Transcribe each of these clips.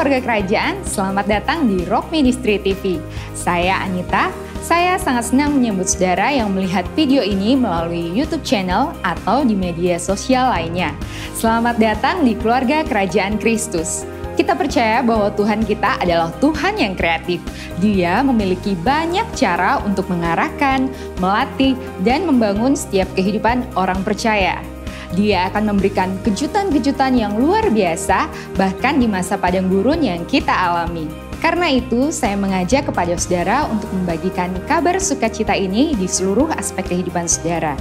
keluarga kerajaan, selamat datang di Rock Ministry TV. Saya Anita, saya sangat senang menyambut saudara yang melihat video ini melalui YouTube channel atau di media sosial lainnya. Selamat datang di keluarga kerajaan Kristus. Kita percaya bahwa Tuhan kita adalah Tuhan yang kreatif. Dia memiliki banyak cara untuk mengarahkan, melatih, dan membangun setiap kehidupan orang percaya. Dia akan memberikan kejutan-kejutan yang luar biasa, bahkan di masa padang gurun yang kita alami. Karena itu, saya mengajak kepada saudara untuk membagikan kabar sukacita ini di seluruh aspek kehidupan saudara.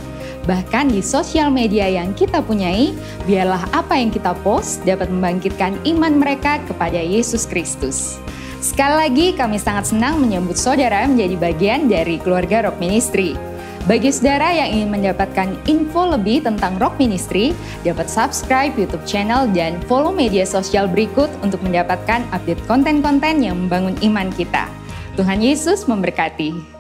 Bahkan di sosial media yang kita punyai, biarlah apa yang kita post dapat membangkitkan iman mereka kepada Yesus Kristus. Sekali lagi, kami sangat senang menyambut saudara menjadi bagian dari keluarga Rock Ministry. Bagi saudara yang ingin mendapatkan info lebih tentang Rock Ministry, dapat subscribe YouTube channel dan follow media sosial berikut untuk mendapatkan update konten-konten yang membangun iman kita. Tuhan Yesus memberkati.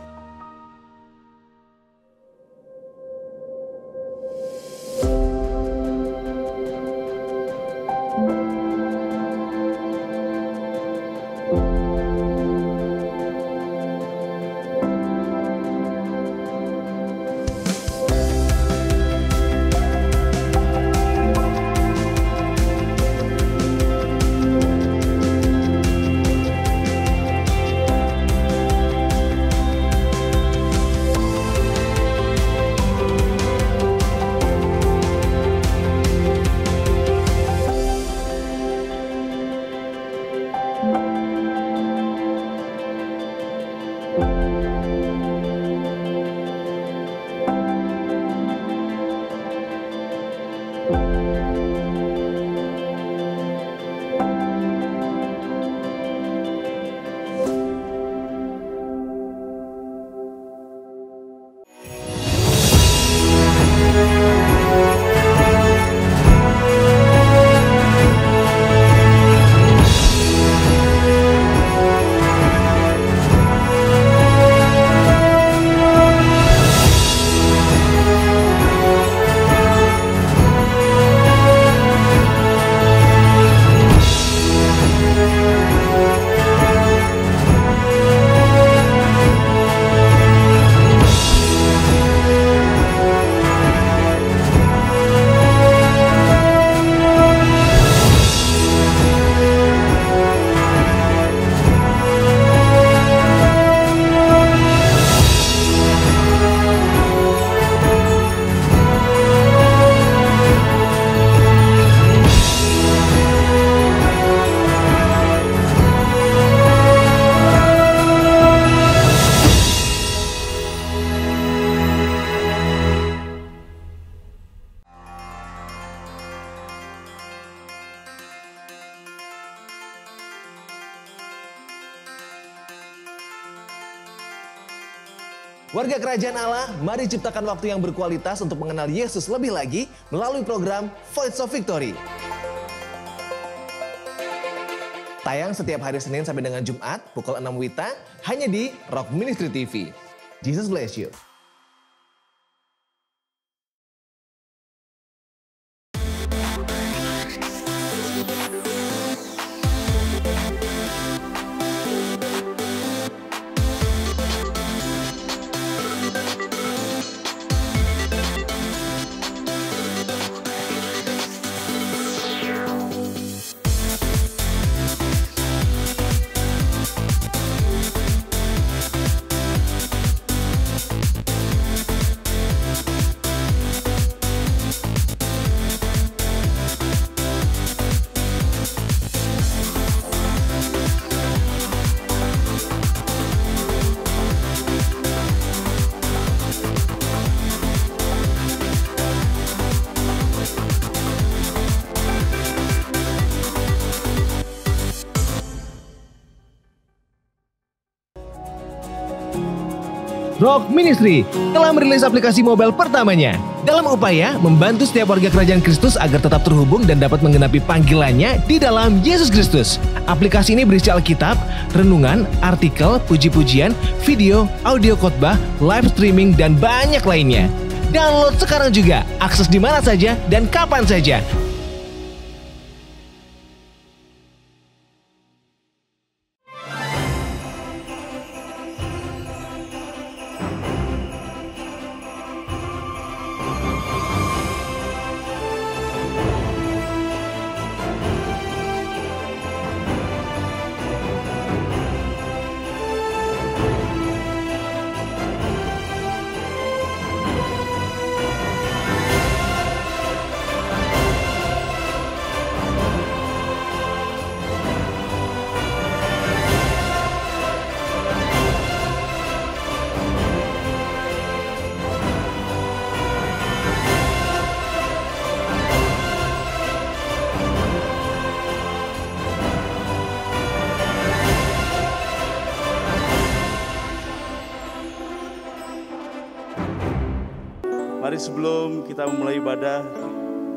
Warga kerajaan Allah, mari ciptakan waktu yang berkualitas untuk mengenal Yesus lebih lagi melalui program Voice of Victory. Tayang setiap hari Senin sampai dengan Jumat pukul 6 WITA hanya di Rock Ministry TV. Jesus bless you. Rock Ministry telah merilis aplikasi mobile pertamanya dalam upaya membantu setiap warga kerajaan Kristus agar tetap terhubung dan dapat menggenapi panggilannya di dalam Yesus Kristus. Aplikasi ini berisi Alkitab, renungan, artikel, puji-pujian, video, audio khotbah, live streaming, dan banyak lainnya. Download sekarang juga, akses di mana saja dan kapan saja. Mari sebelum kita memulai ibadah,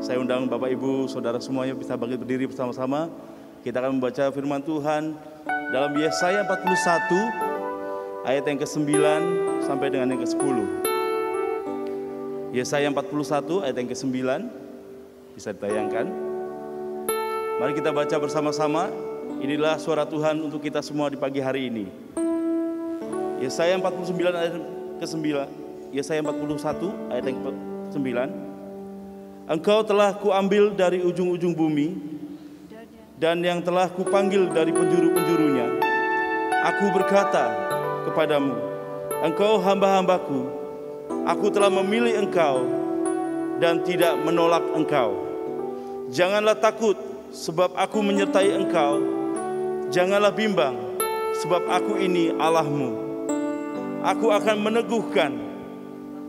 saya undang Bapak Ibu, Saudara semuanya bisa berdiri bersama-sama. Kita akan membaca firman Tuhan dalam Yesaya 41 ayat yang ke-9 sampai dengan yang ke-10. Yesaya 41 ayat yang ke-9 bisa ditayangkan. Mari kita baca bersama-sama. Inilah suara Tuhan untuk kita semua di pagi hari ini. Yesaya 49 ayat ke-9. Yesaya 41 ayat yang ke-9. Engkau telah kuambil dari ujung-ujung bumi, dan yang telah kupanggil dari penjuru-penjurunya. Aku berkata kepadamu, engkau hamba-hambaku, aku telah memilih engkau dan tidak menolak engkau. Janganlah takut, sebab aku menyertai engkau. Janganlah bimbang, sebab aku ini Allahmu. Aku akan meneguhkan,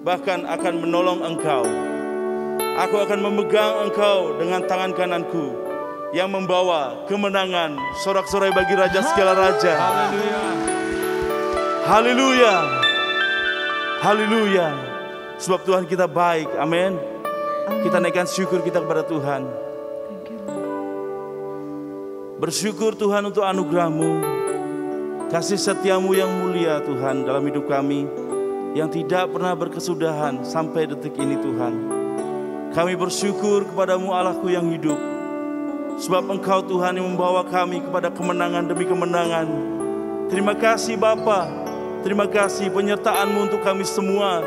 bahkan akan menolong engkau. Aku akan memegang engkau dengan tangan kananku yang membawa kemenangan. Sorak-sorai bagi Raja segala Raja. Haleluya. Haleluya. Haleluya. Sebab Tuhan kita baik. Amin. Kita naikkan syukur kita kepada Tuhan. Bersyukur Tuhan untuk anugerah-Mu, kasih setiamu yang mulia Tuhan dalam hidup kami, yang tidak pernah berkesudahan sampai detik ini Tuhan. Kami bersyukur kepadamu Allahku yang hidup, sebab Engkau Tuhan yang membawa kami kepada kemenangan demi kemenangan. Terima kasih Bapa, terima kasih penyertaan-Mu untuk kami semua.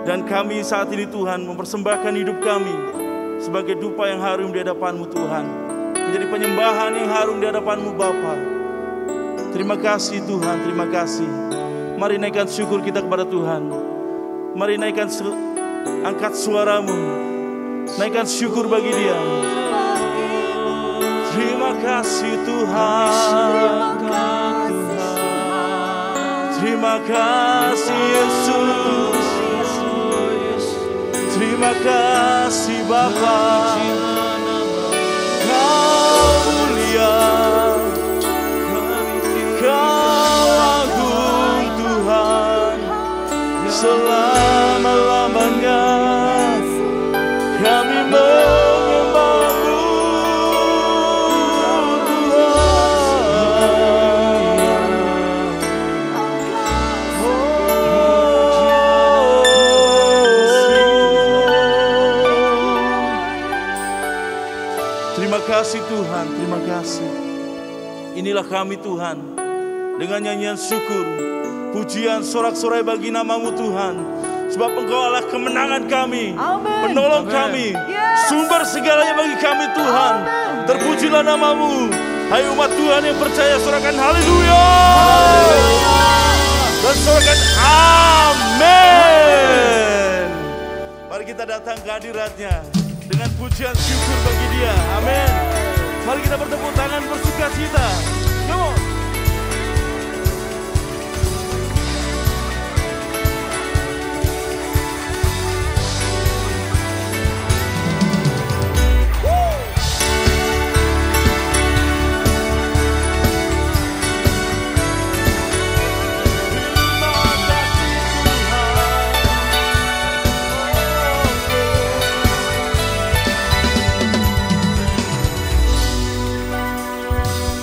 Dan kami saat ini Tuhan mempersembahkan hidup kami sebagai dupa yang harum di hadapan-Mu Tuhan, menjadi penyembahan yang harum di hadapan-Mu Bapa. Terima kasih Tuhan, terima kasih. Mari naikkan syukur kita kepada Tuhan. Mari naikkan angkat suaramu, naikkan syukur bagi Dia. Terima kasih Tuhan, terima kasih Yesus, terima kasih Bapa. Kau mulia, Kau agung Tuhan, selama-lamanya kami menyembah-Mu Tuhan. Terima kasih Tuhan, terima kasih. Inilah kami Tuhan, dengan nyanyian syukur, pujian, sorak-sorai bagi nama-Mu Tuhan. Sebab Engkau adalah kemenangan kami, penolong kami, sumber segalanya bagi kami Tuhan. Terpujilah nama-Mu. Hai umat Tuhan yang percaya, sorakan haleluya. Dan sorakan amin. Mari kita datang ke hadirat-Nya dengan pujian syukur bagi Dia. Amin. Mari kita bertepuk tangan bersukacita. Come on.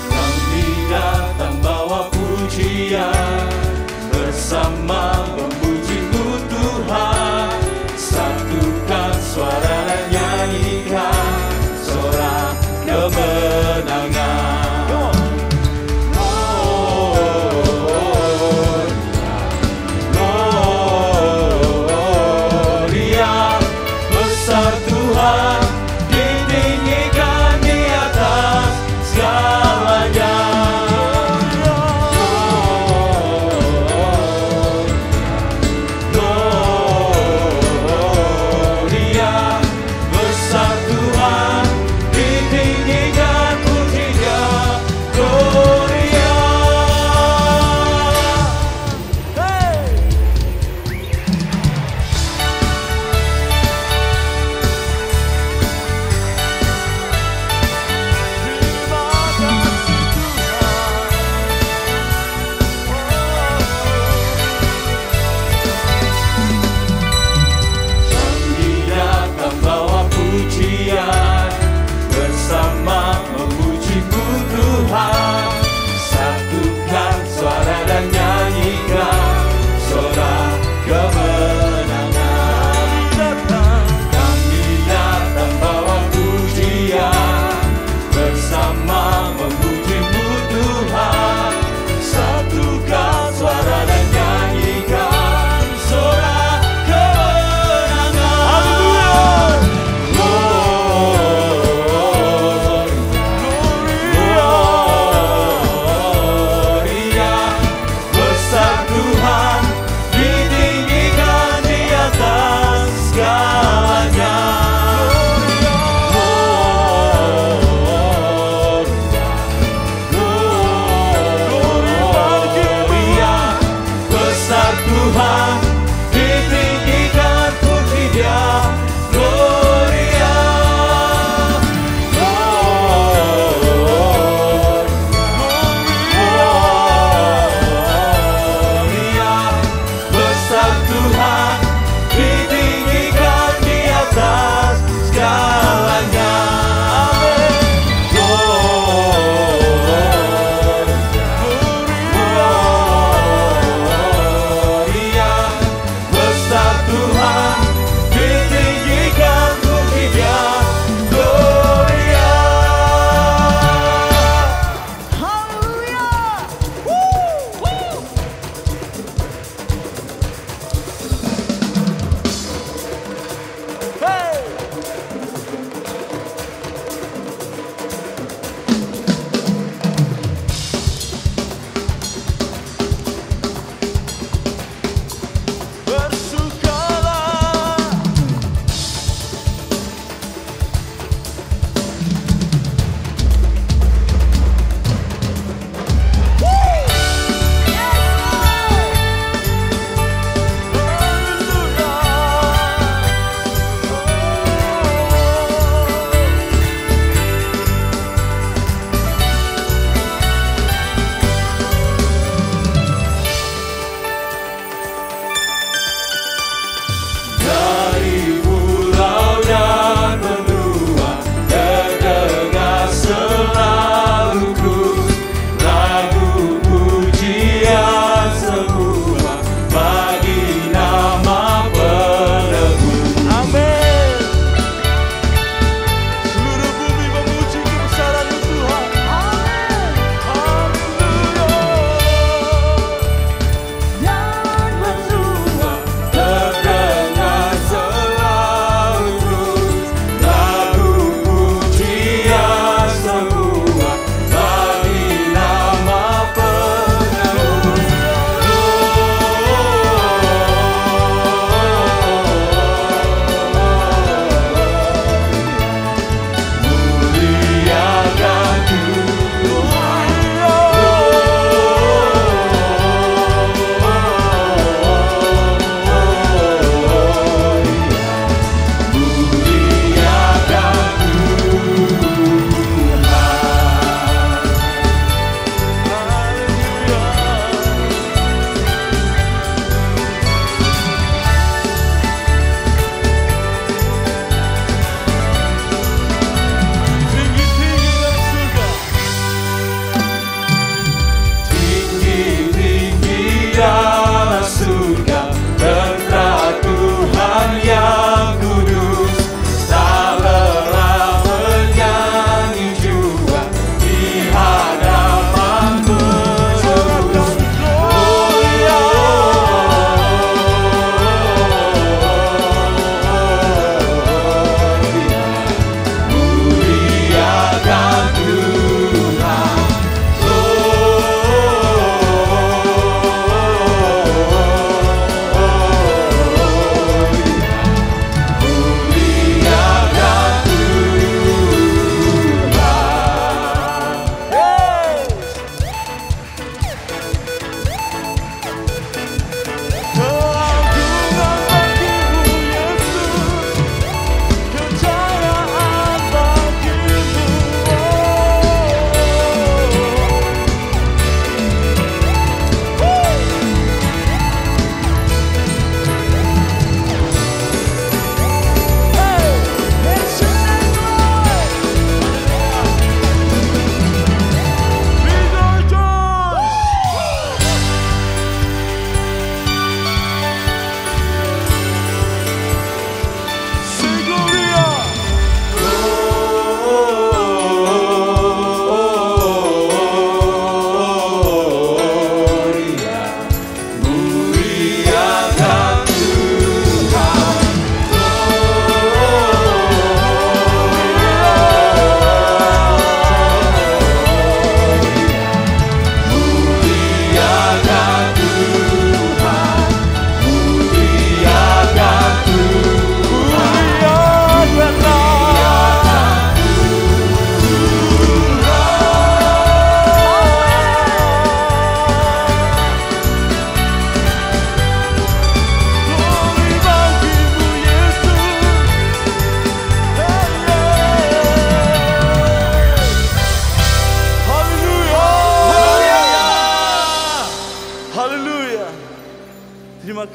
Kami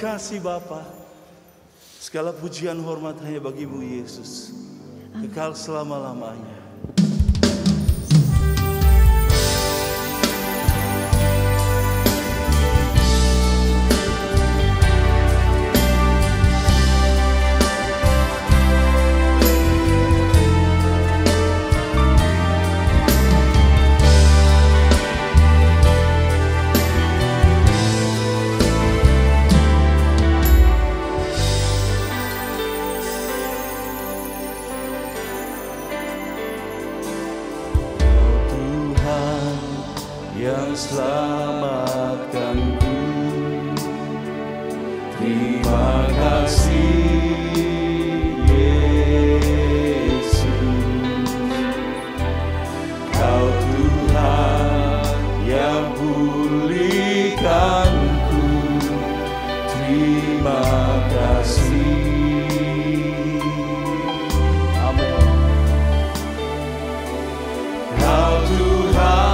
kasih Bapa. Segala pujian hormat hanya bagi-Mu Yesus. Kekal selama-lamanya. Yang selamatkanku, terima kasih Yesus. Kau Tuhan yang pulihkanku, terima kasih. Amin. Kau Tuhan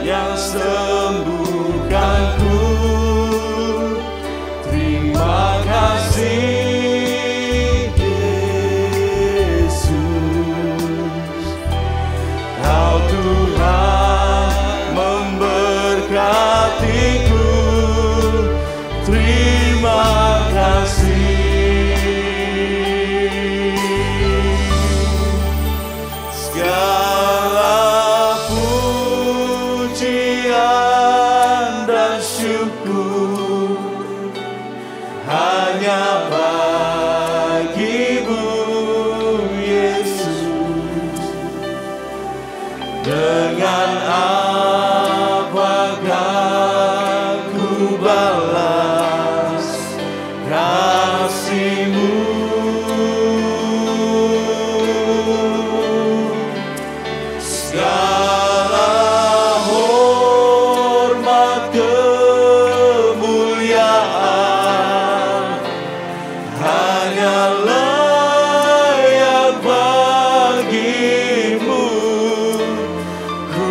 yang sembuhkanku, terima kasih Yesus. Kau Tuhan memberkatiku, terima kasih. Hanya bagi-Mu Yesus. Dengan apakah ku balas kasih-Mu? Segala hormat kemuliaan hanya layak bagi-Mu. Ku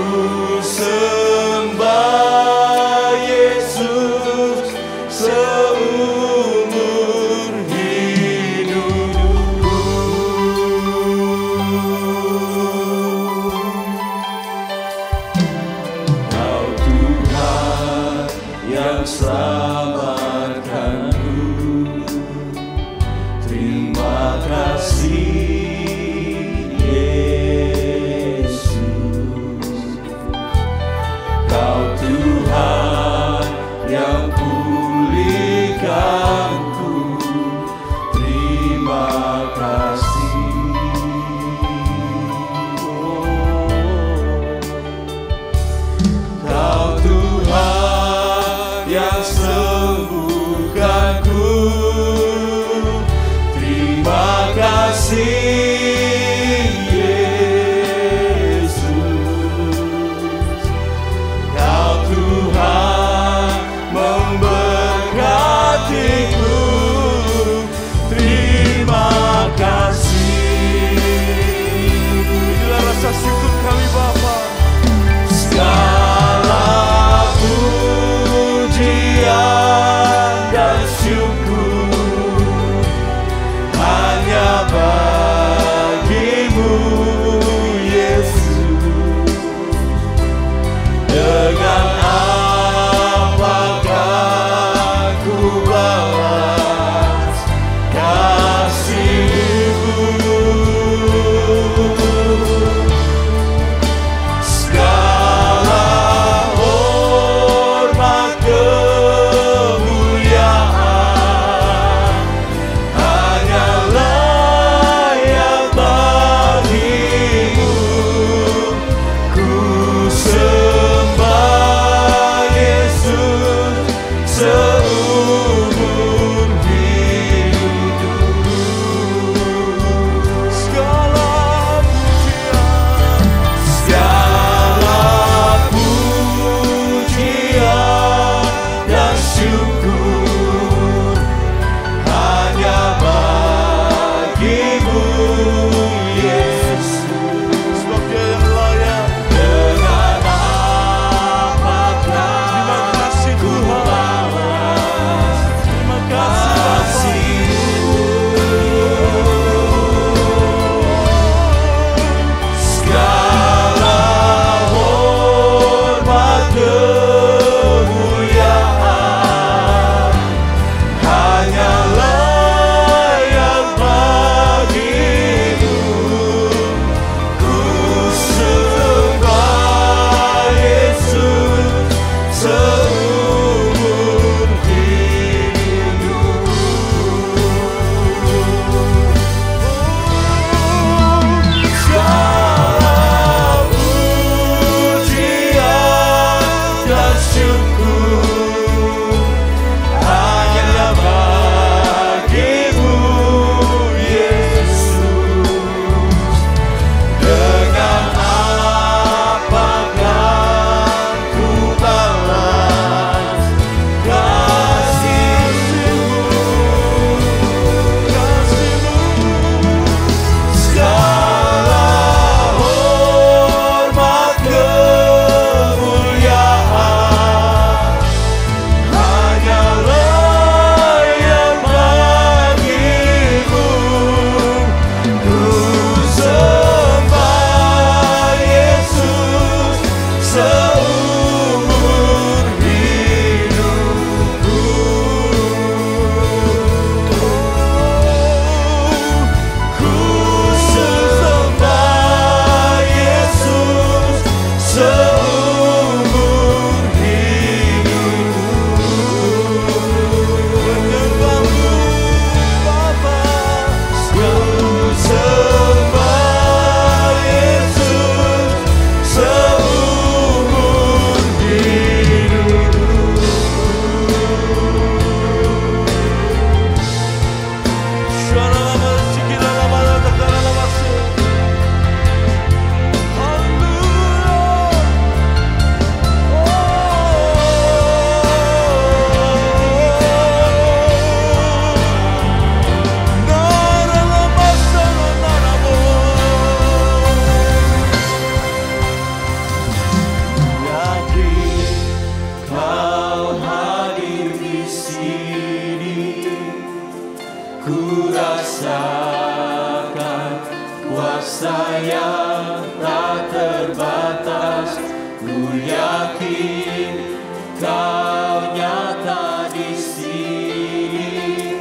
kuasa yang tak terbatas. Ku yakin Kau nyata di sini,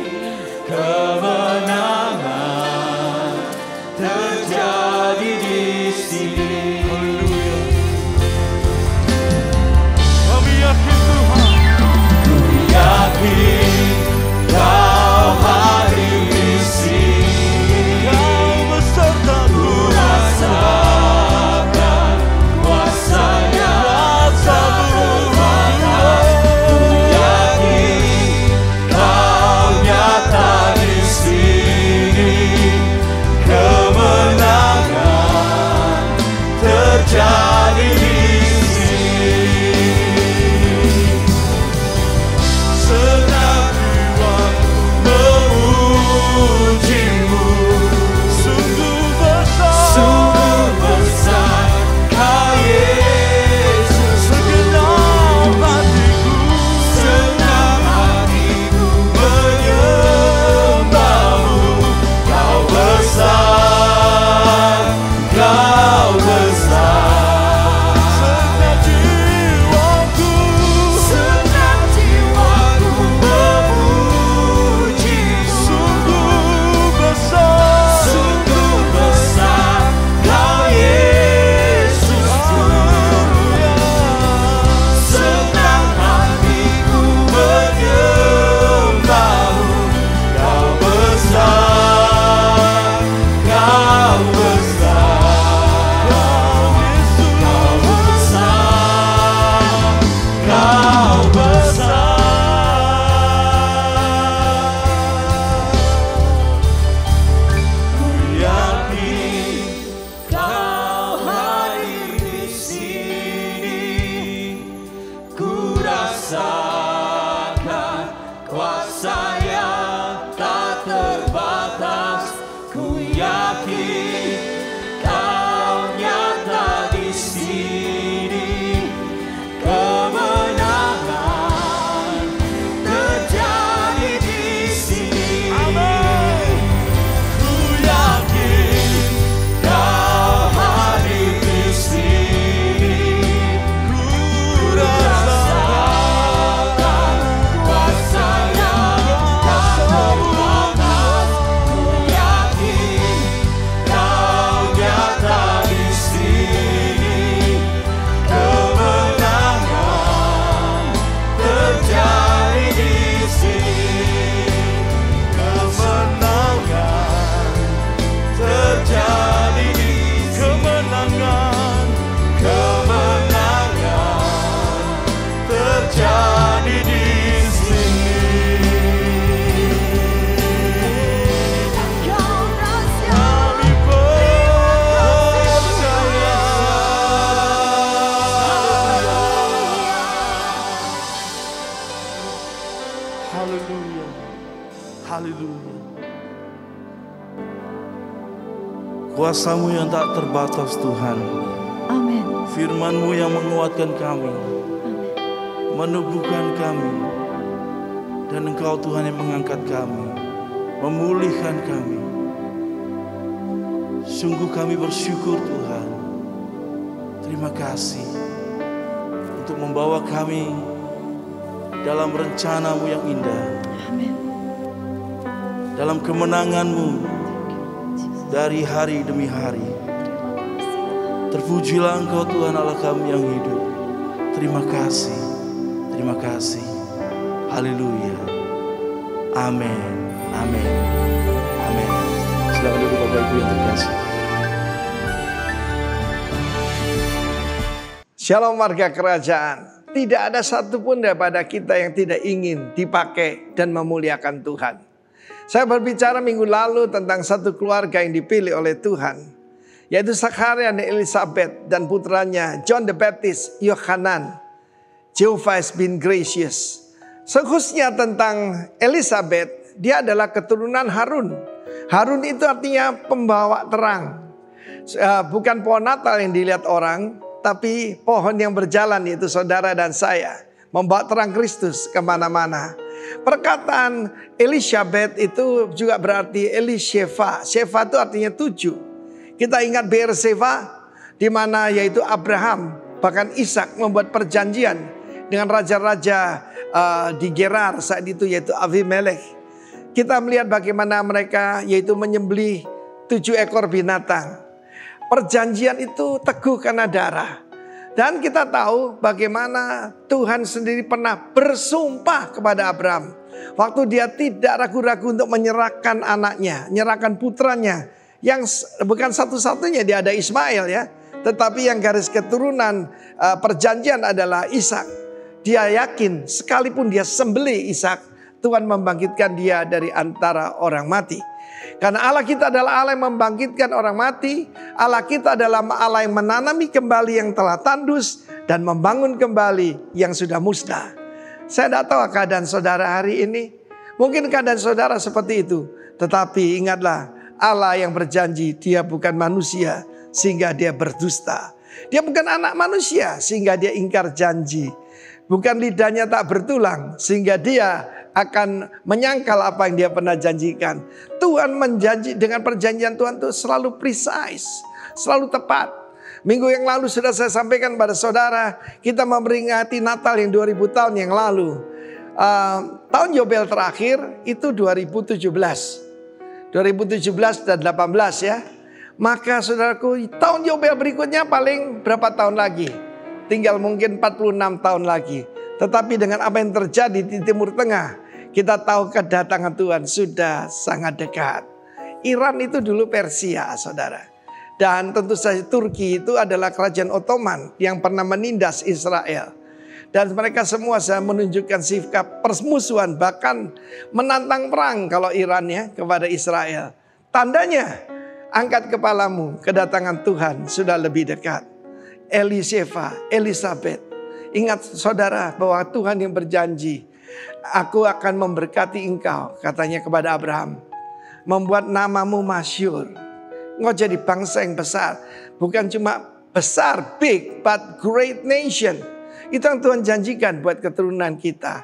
kemenangan terjadi di sini. Kami yakin Tuhan, ku yakin Kau hadir di sini, Kau besertaku. Rasakan kuasa yang tak terbatas. Ku yakin Kau nyata di sini, kemenangan terjadi di sini. Senang jiwaku memujimu, sungguh besar Kau Yesus. Segenap hatiku menyembahmu. Kau besar, Kau besar. Senang jiwaku memujimu, sungguh besar Kau Yesus. Senang hatiku menyembahmu. Kau besar, Kau besar. Kau besar, Kau besar. Ku yakin Kau hadir di sini, ku rasakan kuasa yang tak terbatas. Ku yakin Kau nyata di sini, kemenangan terjadi di sini. Ku yakin Kau hadir di sini, ku rasakan kuasa yang tak terbatas. Ku yakin Kau nyata di sini, kemenangan terjadi di sini. Kemenangan terjadi di sini. Kemenangan terjadi di sini. Kami percaya. Haleluya, haleluya. Kuasa-Mu yang tak terbatas Tuhan. Amin. Firman-Mu yang menguatkan kami, menubuhkan kami. Dan Engkau Tuhan yang mengangkat kami, memulihkan kami. Sungguh kami bersyukur Tuhan. Terima kasih untuk membawa kami dalam rencana-Mu yang indah. Amin. Dalam kemenangan-Mu dari hari demi hari. Terpujilah Engkau Tuhan Allah kami yang hidup. Terima kasih. Terima kasih. Haleluya. Amin. Amin. Amin. Silakan duduk Bapak Ibu yang terkasih. Shalom warga kerajaan. Tidak ada satupun daripada kita yang tidak ingin dipakai dan memuliakan Tuhan. Saya berbicara minggu lalu tentang satu keluarga yang dipilih oleh Tuhan, yaitu Zakaria dan Elizabeth dan putranya John the Baptist, Yohanan. Jehovah has been gracious. Khususnya tentang Elizabeth, dia adalah keturunan Harun. Harun itu artinya pembawa terang. Bukan pohon Natal yang dilihat orang, tapi pohon yang berjalan, yaitu saudara dan saya. Membawa terang Kristus kemana-mana. Perkataan Elizabeth itu juga berarti Elisheva. Sheva itu artinya 7. Kita ingat Beerseba, di mana yaitu Abraham, bahkan Ishak membuat perjanjian dengan raja-raja di Gerar saat itu, yaitu Abimelekh. Kita melihat bagaimana mereka yaitu menyembelih 7 ekor binatang. Perjanjian itu teguh karena darah. Dan kita tahu bagaimana Tuhan sendiri pernah bersumpah kepada Abraham. Waktu dia tidak ragu-ragu untuk menyerahkan anaknya, menyerahkan putranya. Yang bukan satu-satunya, dia ada Ismail ya. Tetapi yang garis keturunan perjanjian adalah Ishak. Dia yakin sekalipun dia sembelih Ishak, Tuhan membangkitkan dia dari antara orang mati. Karena Allah kita adalah Allah yang membangkitkan orang mati. Allah kita adalah Allah yang menanami kembali yang telah tandus dan membangun kembali yang sudah musnah. Saya tidak tahu keadaan saudara hari ini. Mungkin keadaan saudara seperti itu. Tetapi ingatlah, Allah yang berjanji, dia bukan manusia sehingga dia berdusta. Dia bukan anak manusia sehingga dia ingkar janji. Bukan lidahnya tak bertulang sehingga dia akan menyangkal apa yang dia pernah janjikan. Tuhan menjanji, dengan perjanjian Tuhan itu selalu precise, selalu tepat. Minggu yang lalu sudah saya sampaikan pada saudara, kita memperingati Natal yang 2000 tahun yang lalu. Tahun Yobel terakhir itu 2017 dan 18 ya. Maka saudaraku, tahun Yobel berikutnya paling berapa tahun lagi? Tinggal mungkin 46 tahun lagi. Tetapi dengan apa yang terjadi di Timur Tengah, kita tahu kedatangan Tuhan sudah sangat dekat. Iran itu dulu Persia, saudara. Dan tentu saja Turki itu adalah kerajaan Ottoman yang pernah menindas Israel. Dan mereka semua menunjukkan sikap permusuhan, bahkan menantang perang kalau Iran ya kepada Israel. Tandanya, angkat kepalamu, kedatangan Tuhan sudah lebih dekat. Elizabeth, ingat saudara bahwa Tuhan yang berjanji, aku akan memberkati engkau, katanya kepada Abraham, membuat namamu masyhur. Engkau jadi bangsa yang besar, bukan cuma besar, big, but great nation. Itu yang Tuhan janjikan buat keturunan kita.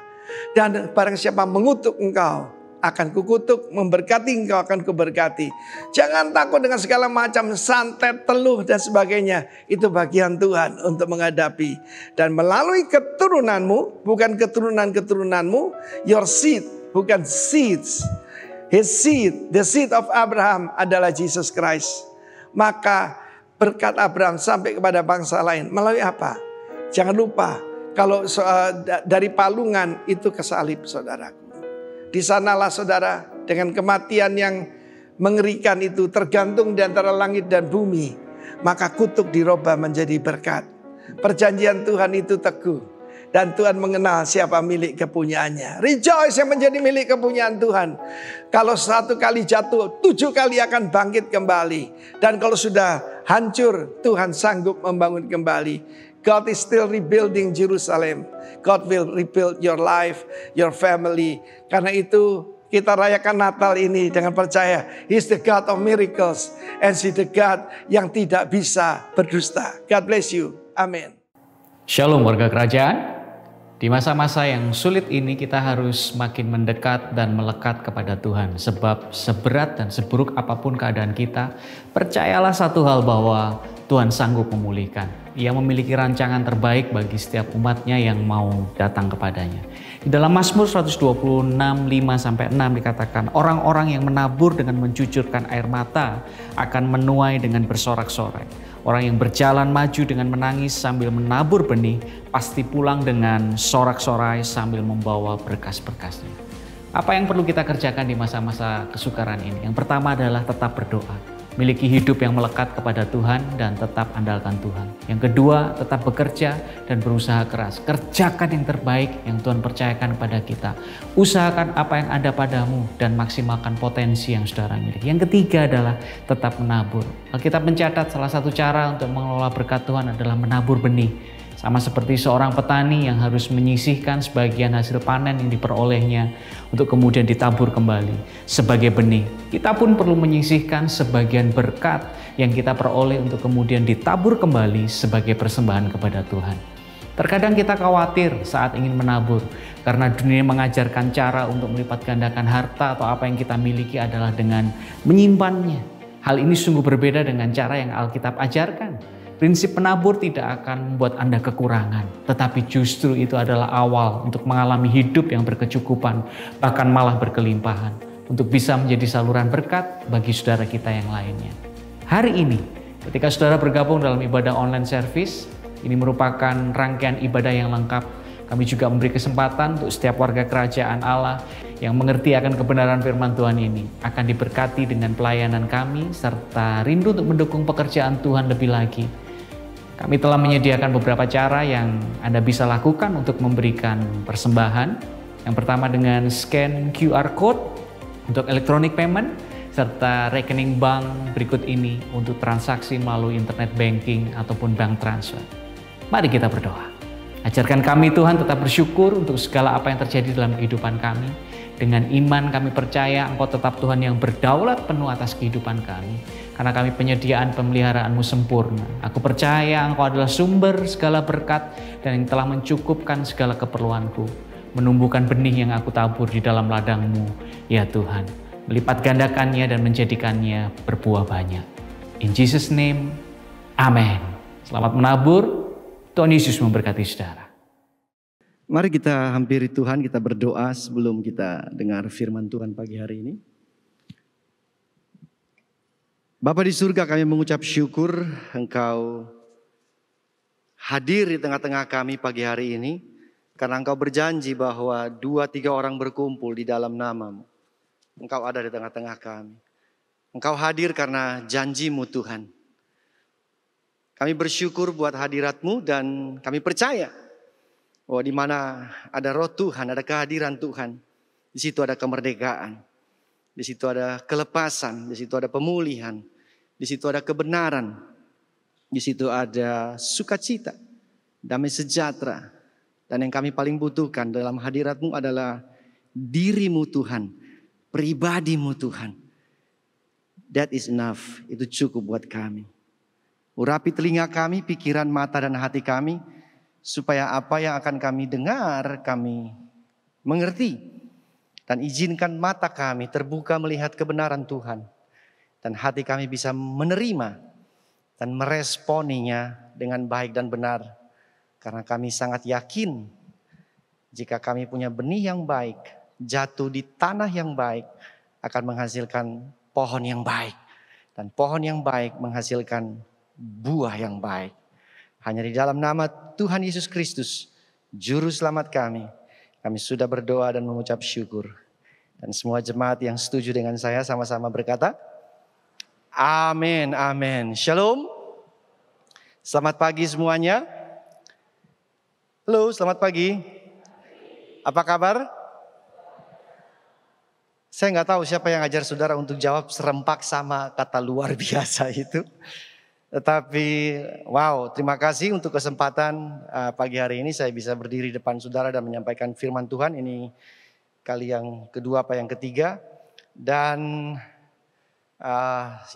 Dan barang siapa mengutuk engkau, akan kukutuk, memberkati engkau akan kuberkati. Jangan takut dengan segala macam santet, teluh dan sebagainya. Itu bagian Tuhan untuk menghadapi. Dan melalui keturunanmu, bukan keturunan-keturunanmu, your seed, bukan seeds. His seed, the seed of Abraham adalah Jesus Christ. Maka berkat Abraham sampai kepada bangsa lain. Melalui apa? Jangan lupa, kalau dari palungan itu ke salib, saudaraku. Di sanalah saudara, dengan kematian yang mengerikan itu tergantung di antara langit dan bumi, maka kutuk dirubah menjadi berkat. Perjanjian Tuhan itu teguh dan Tuhan mengenal siapa milik kepunyaannya. Rejoice yang menjadi milik kepunyaan Tuhan. Kalau 1 kali jatuh, 7 kali akan bangkit kembali. Dan kalau sudah hancur, Tuhan sanggup membangun kembali. God is still rebuilding Jerusalem. God will rebuild your life, your family. Karena itu kita rayakan Natal ini dengan percaya He's the God of miracles and He's the God yang tidak bisa berdusta. God bless you. Amin. Shalom warga kerajaan. Di masa-masa yang sulit ini kita harus makin mendekat dan melekat kepada Tuhan. Sebab seberat dan seburuk apapun keadaan kita, percayalah satu hal bahwa Tuhan sanggup memulihkan. Ia memiliki rancangan terbaik bagi setiap umatnya yang mau datang kepadanya. Di dalam Mazmur 126, 5-6 dikatakan, orang-orang yang menabur dengan mencucurkan air mata akan menuai dengan bersorak-sorai. Orang yang berjalan maju dengan menangis sambil menabur benih, pasti pulang dengan sorak-sorai sambil membawa berkas-berkasnya. Apa yang perlu kita kerjakan di masa-masa kesukaran ini? Yang pertama adalah tetap berdoa. Miliki hidup yang melekat kepada Tuhan dan tetap andalkan Tuhan. Yang kedua, tetap bekerja dan berusaha keras. Kerjakan yang terbaik yang Tuhan percayakan kepada kita. Usahakan apa yang ada padamu dan maksimalkan potensi yang saudara miliki. Yang ketiga adalah tetap menabur. Alkitab mencatat salah satu cara untuk mengelola berkat Tuhan adalah menabur benih. Sama seperti seorang petani yang harus menyisihkan sebagian hasil panen yang diperolehnya untuk kemudian ditabur kembali sebagai benih. Kita pun perlu menyisihkan sebagian berkat yang kita peroleh untuk kemudian ditabur kembali sebagai persembahan kepada Tuhan. Terkadang kita khawatir saat ingin menabur karena dunia mengajarkan cara untuk melipat gandakan harta atau apa yang kita miliki adalah dengan menyimpannya. Hal ini sungguh berbeda dengan cara yang Alkitab ajarkan. Prinsip penabur tidak akan membuat Anda kekurangan, tetapi justru itu adalah awal untuk mengalami hidup yang berkecukupan, bahkan malah berkelimpahan, untuk bisa menjadi saluran berkat bagi saudara kita yang lainnya. Hari ini, ketika saudara bergabung dalam ibadah online service, ini merupakan rangkaian ibadah yang lengkap. Kami juga memberi kesempatan untuk setiap warga kerajaan Allah yang mengerti akan kebenaran firman Tuhan ini akan diberkati dengan pelayanan kami serta rindu untuk mendukung pekerjaan Tuhan lebih lagi. Kami telah menyediakan beberapa cara yang Anda bisa lakukan untuk memberikan persembahan. Yang pertama dengan scan QR Code untuk electronic payment, serta rekening bank berikut ini untuk transaksi melalui internet banking ataupun bank transfer. Mari kita berdoa. Ajarkan kami Tuhan tetap bersyukur untuk segala apa yang terjadi dalam kehidupan kami. Dengan iman kami percaya Engkau tetap Tuhan yang berdaulat penuh atas kehidupan kami. Karena kami penyediaan pemeliharaanmu sempurna. Aku percaya Engkau adalah sumber segala berkat dan yang telah mencukupkan segala keperluanku. Menumbuhkan benih yang aku tabur di dalam ladangmu, ya Tuhan. Melipat gandakannya dan menjadikannya berbuah banyak. In Jesus' name, amen. Selamat menabur. Tuhan Yesus memberkati saudara. Mari kita hampiri Tuhan, kita berdoa sebelum kita dengar firman Tuhan pagi hari ini. Bapa di surga, kami mengucap syukur Engkau hadir di tengah-tengah kami pagi hari ini. Karena Engkau berjanji bahwa 2-3 orang berkumpul di dalam nama-Mu. Engkau ada di tengah-tengah kami. Engkau hadir karena janji-Mu Tuhan. Kami bersyukur buat hadirat-Mu dan kami percaya bahwa di mana ada roh Tuhan, ada kehadiran Tuhan. Di situ ada kemerdekaan, di situ ada kelepasan, di situ ada pemulihan, di situ ada kebenaran, di situ ada sukacita, damai sejahtera. Dan yang kami paling butuhkan dalam hadirat-Mu adalah diri-Mu Tuhan, pribadi-Mu Tuhan. That is enough, itu cukup buat kami. Urapi telinga kami, pikiran, mata, dan hati kami, supaya apa yang akan kami dengar, kami mengerti. Dan izinkan mata kami terbuka melihat kebenaran Tuhan. Dan hati kami bisa menerima dan meresponinya dengan baik dan benar. Karena kami sangat yakin, jika kami punya benih yang baik, jatuh di tanah yang baik, akan menghasilkan pohon yang baik. Dan pohon yang baik menghasilkan buah yang baik. Hanya di dalam nama Tuhan Yesus Kristus, Juru Selamat kami sudah berdoa dan mengucap syukur. Dan semua jemaat yang setuju dengan saya sama-sama berkata, amin, amin. Shalom. Selamat pagi semuanya. Halo, selamat pagi. Apa kabar? Saya nggak tahu siapa yang ajar saudara untuk jawab serempak sama kata luar biasa itu. Tetapi wow, terima kasih untuk kesempatan pagi hari ini saya bisa berdiri depan saudara dan menyampaikan firman Tuhan. Ini kali yang kedua apa yang ketiga. Dan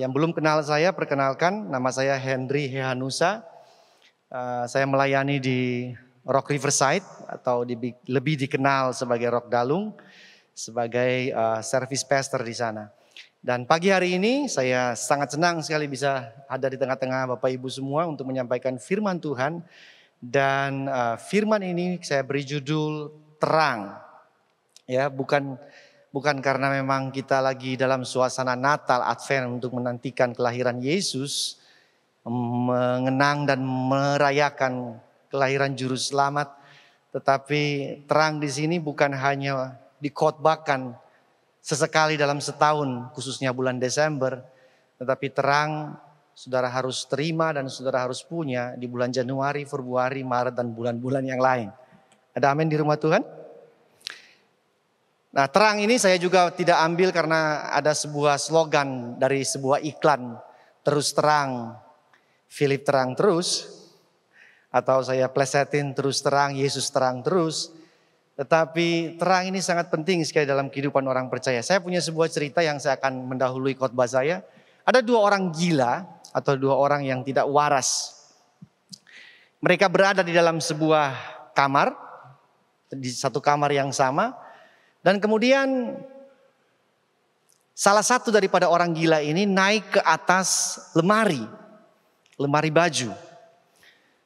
yang belum kenal saya, perkenalkan, nama saya Henry Hehanusa. Saya melayani di Rock Riverside atau lebih dikenal sebagai Rock Dalung, sebagai service pastor di sana. Dan pagi hari ini saya sangat senang sekali bisa ada di tengah-tengah Bapak Ibu semua untuk menyampaikan firman Tuhan. Dan firman ini saya beri judul terang. Ya, bukan karena memang kita lagi dalam suasana Natal Advent untuk menantikan kelahiran Yesus, mengenang dan merayakan kelahiran Juru Selamat. Tetapi terang di sini bukan hanya dikhotbahkan sesekali dalam setahun, khususnya bulan Desember. Tetapi terang saudara harus terima dan saudara harus punya di bulan Januari, Februari, Maret, dan bulan-bulan yang lain. Ada amin di rumah Tuhan? Nah, terang ini saya juga tidak ambil karena ada sebuah slogan dari sebuah iklan. Terus terang, Philip terang terus. Atau saya plesetin terus terang, Yesus terang terus. Tetapi terang ini sangat penting sekali dalam kehidupan orang percaya. Saya punya sebuah cerita yang saya akan mendahului khotbah saya. Ada 2 orang gila atau 2 orang yang tidak waras. Mereka berada di dalam sebuah kamar, di satu kamar yang sama. Dan kemudian Salah satu daripada orang gila ini naik ke atas lemari baju.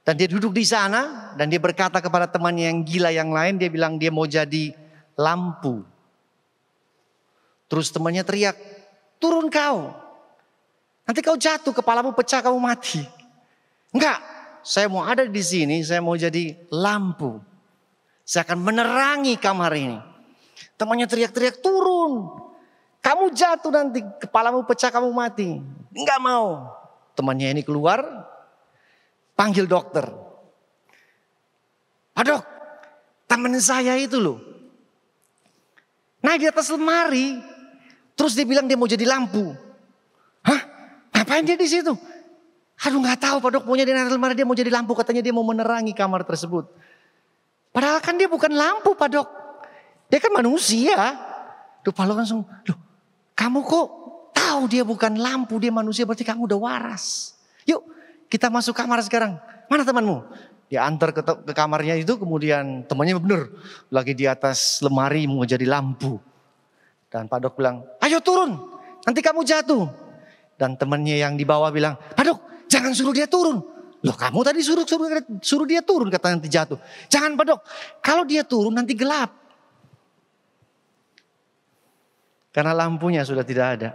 Dan dia duduk di sana dan dia berkata kepada temannya yang gila yang lain, dia bilang dia mau jadi lampu. Terus temannya teriak, turun kau. Nanti kau jatuh, kepalamu pecah, kamu mati. Enggak, saya mau ada di sini, saya mau jadi lampu. Saya akan menerangi kamar ini. Temannya teriak-teriak, turun. Kamu jatuh nanti, kepalamu pecah, kamu mati. Enggak mau. Temannya ini keluar, panggil dokter. Pak dok, teman saya itu loh, naik di atas lemari, terus dia bilang dia mau jadi lampu. Hah? Ngapain dia di situ? Aduh nggak tahu Pak dok, maunya di atas lemari dia mau jadi lampu, katanya dia mau menerangi kamar tersebut. Padahal kan dia bukan lampu Pak dok, dia kan manusia. Duh Pak dok langsung, loh kamu kok tahu dia bukan lampu, dia manusia, berarti kamu udah waras. Yuk kita masuk kamar sekarang. Mana temanmu? Dia antar ke kamarnya itu, kemudian temannya bener lagi di atas lemari mau jadi lampu. Dan Pak dok bilang, ayo turun, nanti kamu jatuh. Dan temannya yang di bawah bilang, Pak dok jangan suruh dia turun. Loh kamu tadi suruh dia turun, kata nanti jatuh. Jangan Pak dok, kalau dia turun nanti gelap. Karena lampunya sudah tidak ada.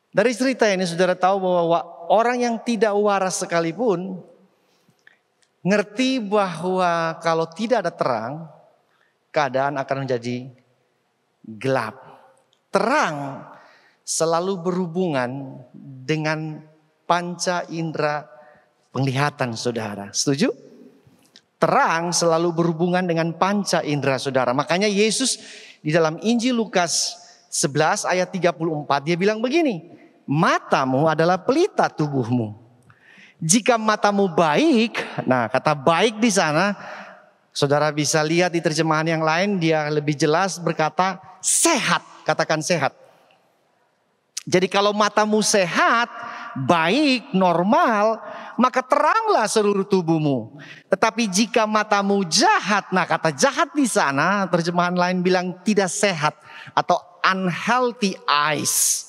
Dari cerita ini saudara tahu bahwa orang yang tidak waras sekalipun ngerti bahwa kalau tidak ada terang, keadaan akan menjadi gelap. Terang selalu berhubungan dengan panca indera penglihatan saudara. Setuju? Terang selalu berhubungan dengan panca indera saudara. Makanya Yesus di dalam Injil Lukas 11 ayat 34 dia bilang begini, matamu adalah pelita tubuhmu. Jika matamu baik, nah kata baik di sana, saudara bisa lihat di terjemahan yang lain dia lebih jelas berkata sehat, katakan sehat. Jadi kalau matamu sehat, baik, normal, maka teranglah seluruh tubuhmu. Tetapi jika matamu jahat, nah kata jahat di sana terjemahan lain bilang tidak sehat atau unhealthy eyes,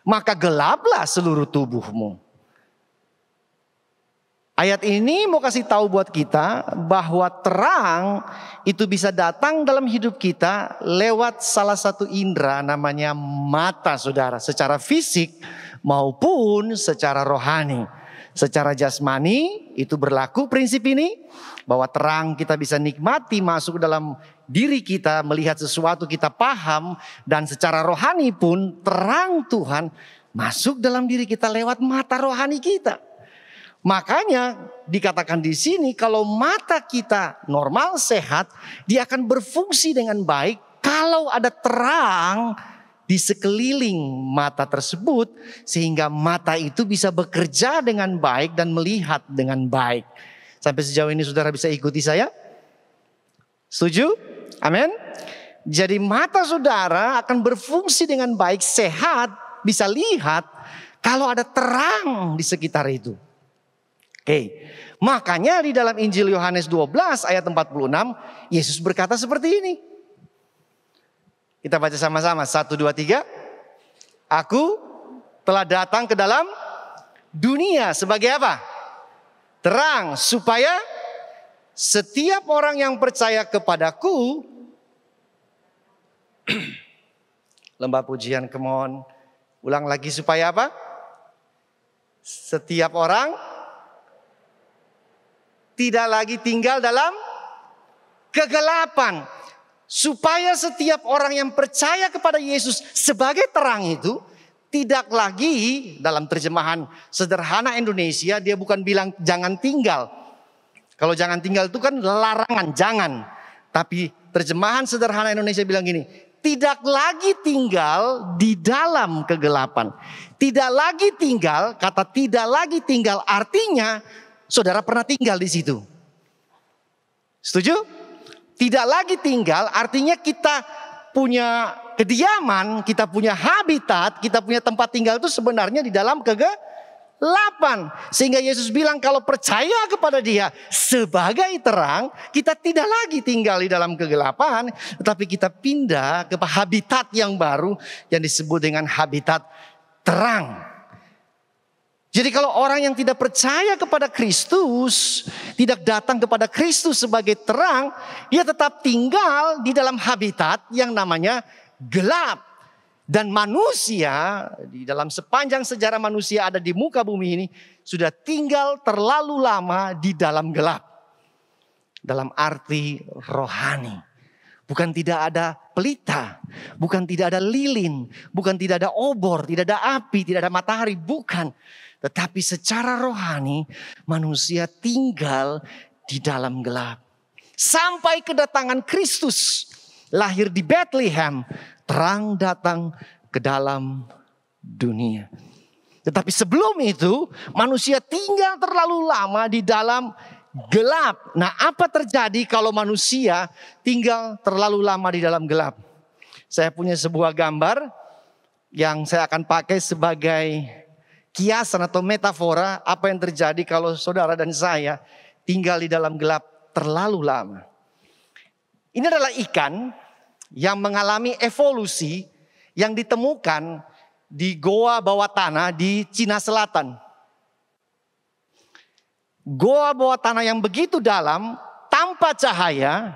maka gelaplah seluruh tubuhmu. Ayat ini mau kasih tahu buat kita bahwa terang itu bisa datang dalam hidup kita lewat salah satu indera namanya mata saudara. Secara fisik maupun secara rohani. Secara jasmani itu berlaku prinsip ini. Bahwa terang kita bisa nikmati masuk dalam diri kita, melihat sesuatu kita paham. Dan secara rohani pun terang Tuhan masuk dalam diri kita lewat mata rohani kita. Makanya dikatakan di sini kalau mata kita normal sehat, dia akan berfungsi dengan baik kalau ada terang di sekeliling mata tersebut sehingga mata itu bisa bekerja dengan baik dan melihat dengan baik. Sampai sejauh ini saudara bisa ikuti saya? Setuju? Amin. Jadi mata saudara akan berfungsi dengan baik, sehat, bisa lihat kalau ada terang di sekitar itu. Oke, makanya di dalam Injil Yohanes 12 ayat 46 Yesus berkata seperti ini. Kita baca sama-sama, 1, 2, 3. Aku telah datang ke dalam dunia sebagai apa? Terang, supaya setiap orang yang percaya kepadaku. Lembah pujian, come on. Ulang lagi, supaya apa? Setiap orang tidak lagi tinggal dalam kegelapan. Supaya setiap orang yang percaya kepada Yesus sebagai terang itu tidak lagi, dalam terjemahan sederhana Indonesia, dia bukan bilang jangan tinggal. Kalau jangan tinggal itu kan larangan, jangan. Tapi terjemahan sederhana Indonesia bilang gini, tidak lagi tinggal di dalam kegelapan. Tidak lagi tinggal, kata tidak lagi tinggal artinya saudara pernah tinggal di situ. Setuju? Tidak lagi tinggal artinya kita punya kediaman, kita punya habitat, kita punya tempat tinggal itu sebenarnya di dalam Sehingga Yesus bilang kalau percaya kepada Dia sebagai terang, kita tidak lagi tinggal di dalam kegelapan, tetapi kita pindah ke habitat yang baru yang disebut dengan habitat terang. Jadi kalau orang yang tidak percaya kepada Kristus, tidak datang kepada Kristus sebagai terang, dia tetap tinggal di dalam habitat yang namanya gelap. Dan manusia, di dalam sepanjang sejarah manusia ada di muka bumi ini, sudah tinggal terlalu lama di dalam gelap. Dalam arti rohani. Bukan tidak ada pelita, bukan tidak ada lilin, bukan tidak ada obor, tidak ada api, tidak ada matahari, bukan. Tetapi secara rohani manusia tinggal di dalam gelap. Sampai kedatangan Kristus lahir di Bethlehem, terang datang ke dalam dunia. Tetapi sebelum itu manusia tinggal terlalu lama di dalam gelap. Nah, apa terjadi kalau manusia tinggal terlalu lama di dalam gelap? Saya punya sebuah gambar yang saya akan pakai sebagai kiasan atau metafora apa yang terjadi kalau saudara dan saya tinggal di dalam gelap terlalu lama. Ini adalah ikan yang mengalami evolusi yang ditemukan di goa bawah tanah di Cina Selatan. Goa bawah tanah yang begitu dalam, tanpa cahaya,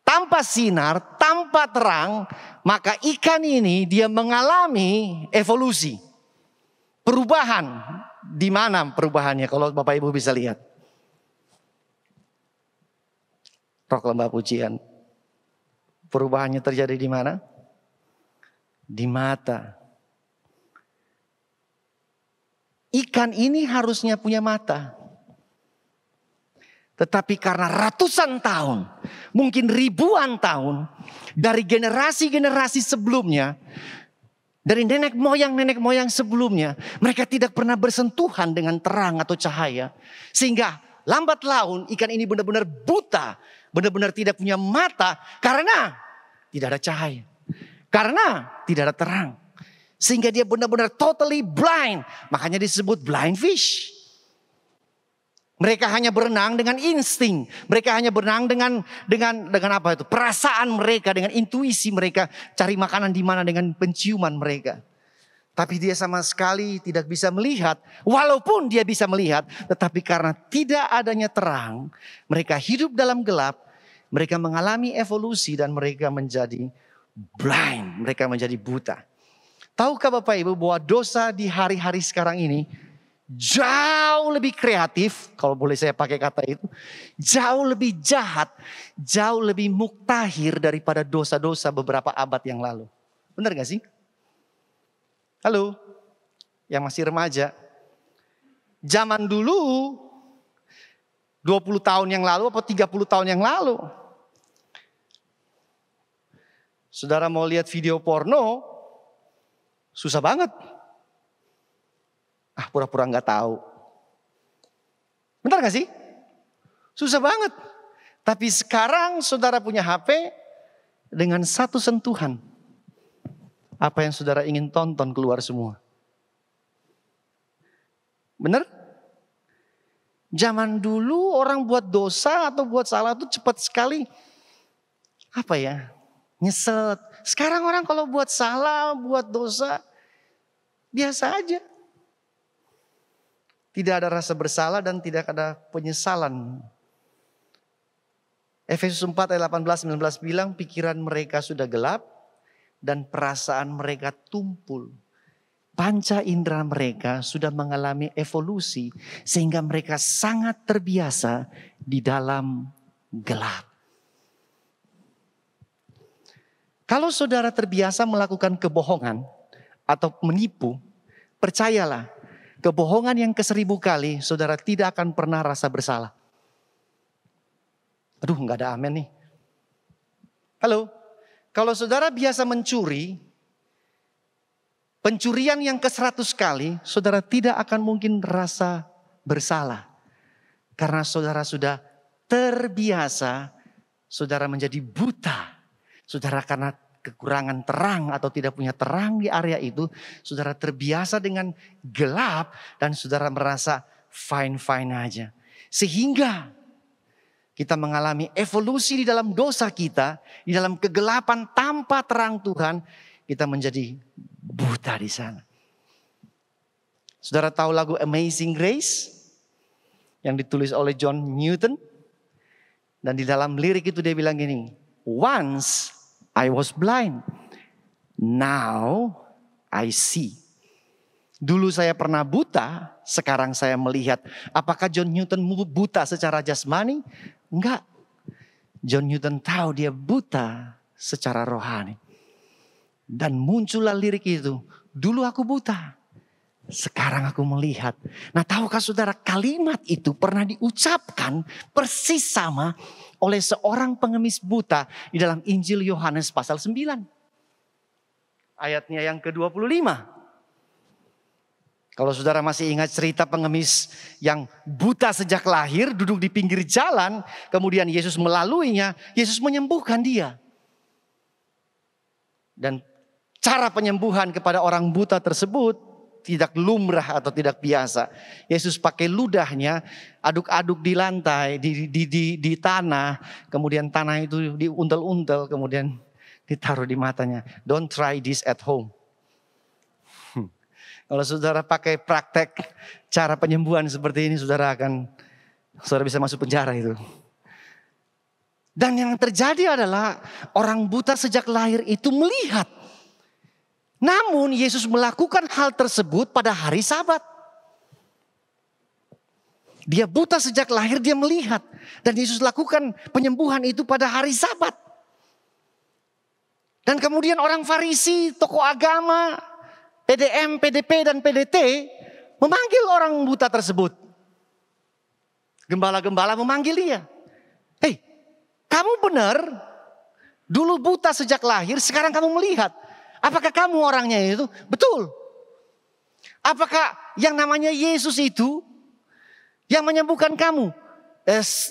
tanpa sinar, tanpa terang, maka ikan ini dia mengalami evolusi. Perubahan. Di mana perubahannya kalau Bapak Ibu bisa lihat? Roh lembah pujian. Perubahannya terjadi di mana? Di mata. Ikan ini harusnya punya mata. Tetapi karena ratusan tahun, mungkin ribuan tahun, dari generasi-generasi sebelumnya, dari nenek moyang sebelumnya, mereka tidak pernah bersentuhan dengan terang atau cahaya. Sehingga lambat laun ikan ini benar-benar buta, benar-benar tidak punya mata karena tidak ada cahaya. Karena tidak ada terang. Sehingga dia benar-benar totally blind. Makanya disebut blind fish. Mereka hanya berenang dengan insting. Mereka hanya berenang dengan apa itu? Perasaan mereka, dengan intuisi mereka. Cari makanan di mana dengan penciuman mereka. Tapi dia sama sekali tidak bisa melihat. Walaupun dia bisa melihat. Tetapi karena tidak adanya terang. Mereka hidup dalam gelap. Mereka mengalami evolusi dan mereka menjadi blind. Mereka menjadi buta. Tahukah Bapak Ibu bahwa dosa di hari-hari sekarang ini jauh lebih kreatif, kalau boleh saya pakai kata itu, jauh lebih jahat, jauh lebih muktahir daripada dosa-dosa beberapa abad yang lalu. Benar gak sih? Halo, yang masih remaja. Zaman dulu, 20 tahun yang lalu atau 30 tahun yang lalu, saudara mau lihat video porno, susah banget. Pura-pura gak tahu. Benar gak sih? Susah banget. Tapi sekarang saudara punya HP dengan satu sentuhan. Apa yang saudara ingin tonton keluar semua. Benar? Zaman dulu orang buat dosa atau buat salah itu cepat sekali. Nyesel. Sekarang orang kalau buat salah, buat dosa, biasa aja. Tidak ada rasa bersalah dan tidak ada penyesalan. Efesus 4 ayat 18-19 bilang pikiran mereka sudah gelap dan perasaan mereka tumpul. Panca indera mereka sudah mengalami evolusi sehingga mereka sangat terbiasa di dalam gelap. Kalau saudara terbiasa melakukan kebohongan atau menipu, percayalah, kebohongan yang ke-1000 kali, saudara tidak akan pernah rasa bersalah. Aduh, gak ada amen nih. Halo, kalau saudara biasa mencuri, pencurian yang ke-100 kali, saudara tidak akan mungkin rasa bersalah. Karena saudara sudah terbiasa, saudara menjadi buta. Saudara karena kekurangan terang atau tidak punya terang di area itu, saudara terbiasa dengan gelap dan saudara merasa fine-fine aja. Sehingga kita mengalami evolusi di dalam dosa kita, di dalam kegelapan tanpa terang Tuhan, kita menjadi buta di sana. Saudara tahu lagu Amazing Grace yang ditulis oleh John Newton? Dan di dalam lirik itu dia bilang gini, once I was blind, now I see. Dulu saya pernah buta, sekarang saya melihat. Apakah John Newton buta secara jasmani? Enggak. John Newton tahu dia buta secara rohani. Dan muncullah lirik itu, dulu aku buta, sekarang aku melihat. Nah, tahukah saudara, kalimat itu pernah diucapkan persis sama oleh seorang pengemis buta di dalam Injil Yohanes pasal 9. Ayatnya yang ke-25. Kalau saudara masih ingat cerita pengemis yang buta sejak lahir, duduk di pinggir jalan, kemudian Yesus melaluinya, Yesus menyembuhkan dia. Dan cara penyembuhan kepada orang buta tersebut tidak lumrah atau tidak biasa. Yesus pakai ludahnya, aduk-aduk di lantai, di tanah. Kemudian tanah itu diuntel-untel, kemudian ditaruh di matanya. Don't try this at home. Kalau saudara pakai praktek cara penyembuhan seperti ini, saudara bisa masuk penjara itu. Dan yang terjadi adalah orang buta sejak lahir itu melihat. Namun Yesus melakukan hal tersebut pada hari Sabat. Dia buta sejak lahir, dia melihat. Dan Yesus lakukan penyembuhan itu pada hari Sabat. Dan kemudian orang Farisi, tokoh agama, PDM, PDP dan PDT memanggil orang buta tersebut. Gembala-gembala memanggil dia. Hei, kamu benar dulu buta sejak lahir, sekarang kamu melihat. Apakah kamu orangnya itu? Betul. Apakah yang namanya Yesus itu yang menyembuhkan kamu?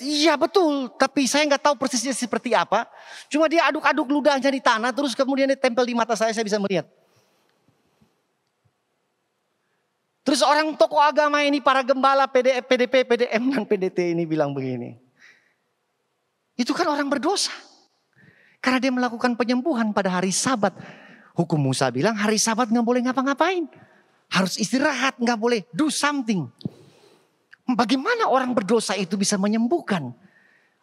Iya betul, tapi saya nggak tahu persisnya seperti apa. Cuma dia aduk-aduk ludahnya di tanah, terus kemudian dia tempel di mata saya bisa melihat. Terus orang tokoh agama ini, para gembala PDP, PDM dan PDT ini bilang begini. Itu kan orang berdosa. Karena dia melakukan penyembuhan pada hari Sabat. Hukum Musa bilang hari Sabat gak boleh ngapa-ngapain. Harus istirahat, gak boleh do something. Bagaimana orang berdosa itu bisa menyembuhkan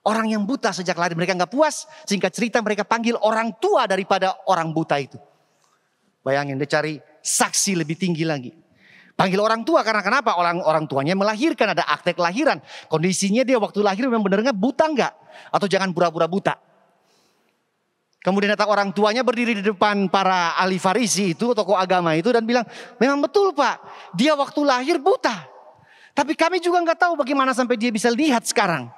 orang yang buta sejak lahir? Mereka gak puas, singkat cerita mereka panggil orang tua daripada orang buta itu. Bayangin, dia cari saksi lebih tinggi lagi. Panggil orang tua karena kenapa? Orang tuanya melahirkan, ada akte kelahiran. Kondisinya dia waktu lahir memang benar buta enggak? Atau jangan pura-pura buta. Kemudian datang orang tuanya berdiri di depan para ahli Farisi itu, tokoh agama itu, dan bilang, memang betul Pak, dia waktu lahir buta. Tapi kami juga nggak tahu bagaimana sampai dia bisa lihat sekarang.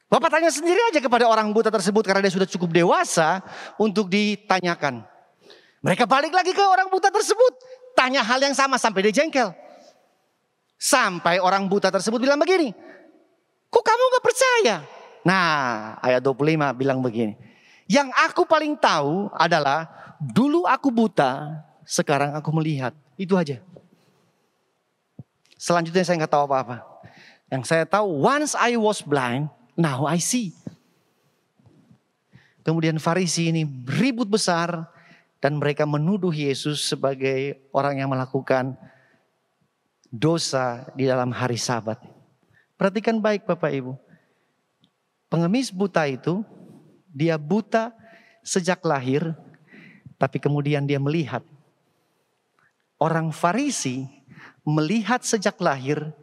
Bapak tanya sendiri aja kepada orang buta tersebut karena dia sudah cukup dewasa untuk ditanyakan. Mereka balik lagi ke orang buta tersebut, tanya hal yang sama sampai dia jengkel. Sampai orang buta tersebut bilang begini, kok kamu nggak percaya? Nah, ayat 25 bilang begini. Yang aku paling tahu adalah dulu aku buta, sekarang aku melihat. Itu aja. Selanjutnya saya nggak tahu apa-apa. Yang saya tahu, once I was blind, now I see. Kemudian Farisi ini ribut besar dan mereka menuduh Yesus sebagai orang yang melakukan dosa di dalam hari Sabat. Perhatikan baik Bapak Ibu. Pengemis buta itu, dia buta sejak lahir, tapi kemudian dia melihat. Orang Farisi melihat sejak lahir,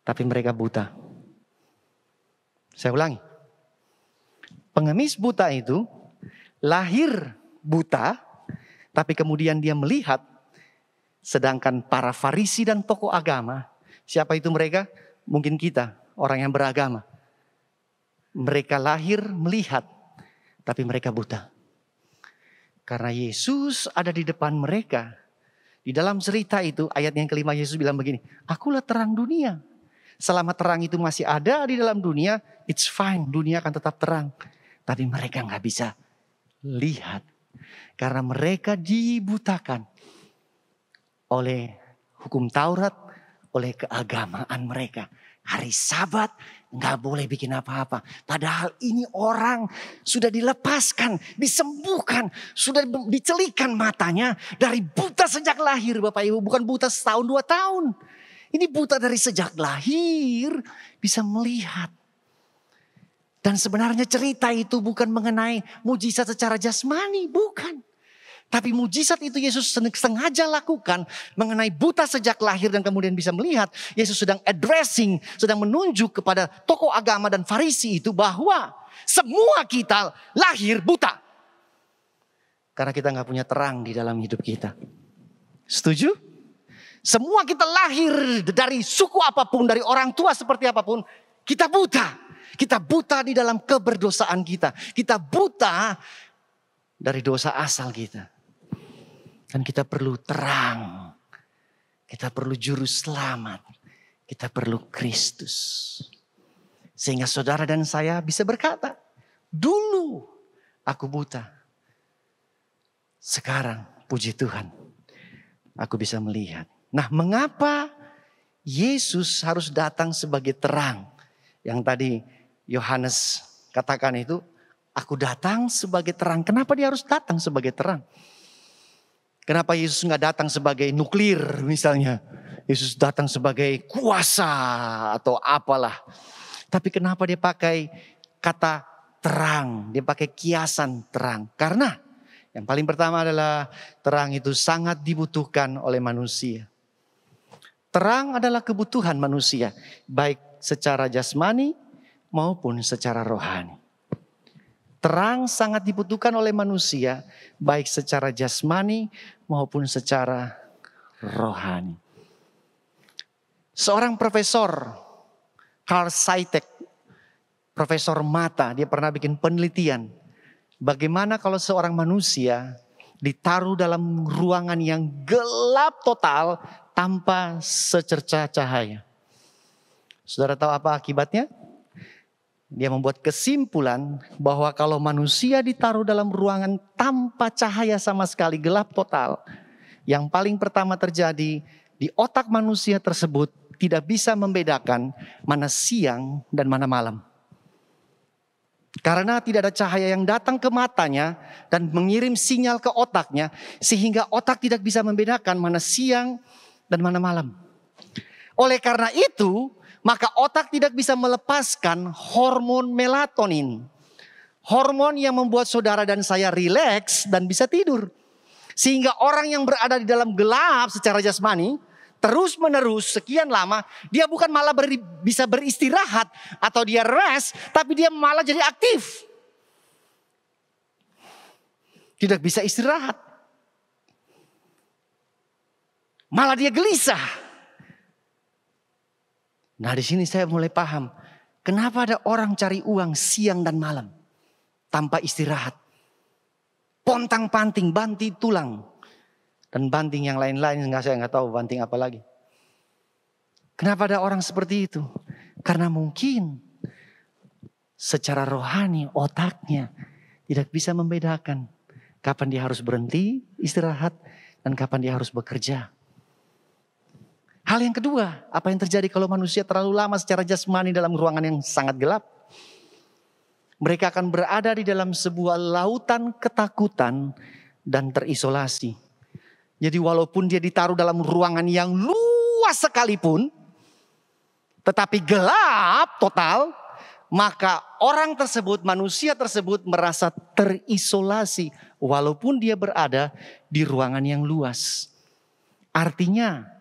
tapi mereka buta. Saya ulangi. Pengemis buta itu lahir buta, tapi kemudian dia melihat. Sedangkan para Farisi dan tokoh agama, siapa itu mereka? Mungkin kita, orang yang beragama. Mereka lahir melihat, tapi mereka buta. Karena Yesus ada di depan mereka. Di dalam cerita itu, ayat yang kelima Yesus bilang begini, akulah terang dunia. Selama terang itu masih ada di dalam dunia, it's fine, dunia akan tetap terang. Tapi mereka gak bisa lihat. Karena mereka dibutakan oleh hukum Taurat, oleh keagamaan mereka. Hari Sabat nggak boleh bikin apa-apa. Padahal ini orang sudah dilepaskan, disembuhkan, sudah dicelikan matanya dari buta sejak lahir, Bapak Ibu. Bukan buta setahun 2 tahun. Ini buta dari sejak lahir bisa melihat. Dan sebenarnya cerita itu bukan mengenai mujizat secara jasmani, bukan. Tapi mujizat itu Yesus sengaja lakukan mengenai buta sejak lahir dan kemudian bisa melihat. Yesus sedang addressing, sedang menunjuk kepada tokoh agama dan Farisi itu bahwa semua kita lahir buta. Karena kita gak punya terang di dalam hidup kita. Setuju? Semua kita lahir dari suku apapun, dari orang tua seperti apapun, kita buta. Kita buta di dalam keberdosaan kita. Kita buta dari dosa asal kita. Dan kita perlu terang. Kita perlu juru selamat. Kita perlu Kristus. Sehingga saudara dan saya bisa berkata, dulu aku buta. Sekarang puji Tuhan, aku bisa melihat. Nah, mengapa Yesus harus datang sebagai terang? Yang tadi Yohanes katakan itu, aku datang sebagai terang. Kenapa dia harus datang sebagai terang? Kenapa Yesus nggak datang sebagai nuklir misalnya? Yesus datang sebagai kuasa atau apalah. Tapi kenapa dia pakai kata terang? Dia pakai kiasan terang. Karena yang paling pertama adalah terang itu sangat dibutuhkan oleh manusia. Terang adalah kebutuhan manusia. Baik secara jasmani maupun secara rohani. Terang sangat dibutuhkan oleh manusia, baik secara jasmani maupun secara rohani. Seorang profesor, Carl Saitek, profesor mata, dia pernah bikin penelitian. Bagaimana kalau seorang manusia ditaruh dalam ruangan yang gelap total tanpa secercah cahaya. Saudara tahu apa akibatnya? Dia membuat kesimpulan bahwa kalau manusia ditaruh dalam ruangan tanpa cahaya sama sekali, gelap total. Yang paling pertama terjadi, di otak manusia tersebut tidak bisa membedakan mana siang dan mana malam. Karena tidak ada cahaya yang datang ke matanya dan mengirim sinyal ke otaknya, sehingga otak tidak bisa membedakan mana siang dan mana malam. Oleh karena itu, maka otak tidak bisa melepaskan hormon melatonin. Hormon yang membuat saudara dan saya rileks dan bisa tidur. Sehingga orang yang berada di dalam gelap secara jasmani, terus menerus sekian lama, dia bukan malah bisa beristirahat atau dia rest, tapi dia malah jadi aktif. Tidak bisa istirahat. Malah dia gelisah. Nah, di sini saya mulai paham kenapa ada orang cari uang siang dan malam tanpa istirahat. Pontang-panting, banting tulang dan banting yang lain-lain, saya nggak tahu banting apa lagi. Kenapa ada orang seperti itu? Karena mungkin secara rohani otaknya tidak bisa membedakan kapan dia harus berhenti istirahat dan kapan dia harus bekerja. Hal yang kedua, apa yang terjadi kalau manusia terlalu lama secara jasmani dalam ruangan yang sangat gelap? Mereka akan berada di dalam sebuah lautan ketakutan dan terisolasi. Jadi walaupun dia ditaruh dalam ruangan yang luas sekalipun, tetapi gelap total, maka orang tersebut, manusia tersebut merasa terisolasi walaupun dia berada di ruangan yang luas. Artinya,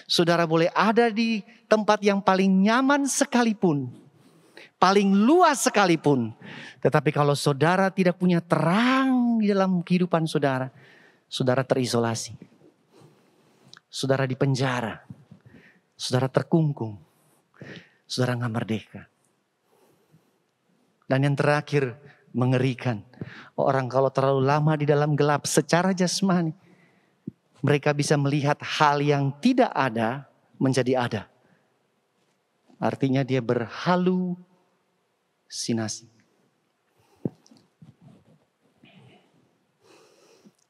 saudara boleh ada di tempat yang paling nyaman sekalipun, paling luas sekalipun. Tetapi kalau saudara tidak punya terang di dalam kehidupan saudara, saudara terisolasi. Saudara dipenjara. Saudara terkungkung. Saudara gak merdeka. Dan yang terakhir mengerikan. Orang kalau terlalu lama di dalam gelap secara jasmani, mereka bisa melihat hal yang tidak ada menjadi ada. Artinya dia berhalusinasi.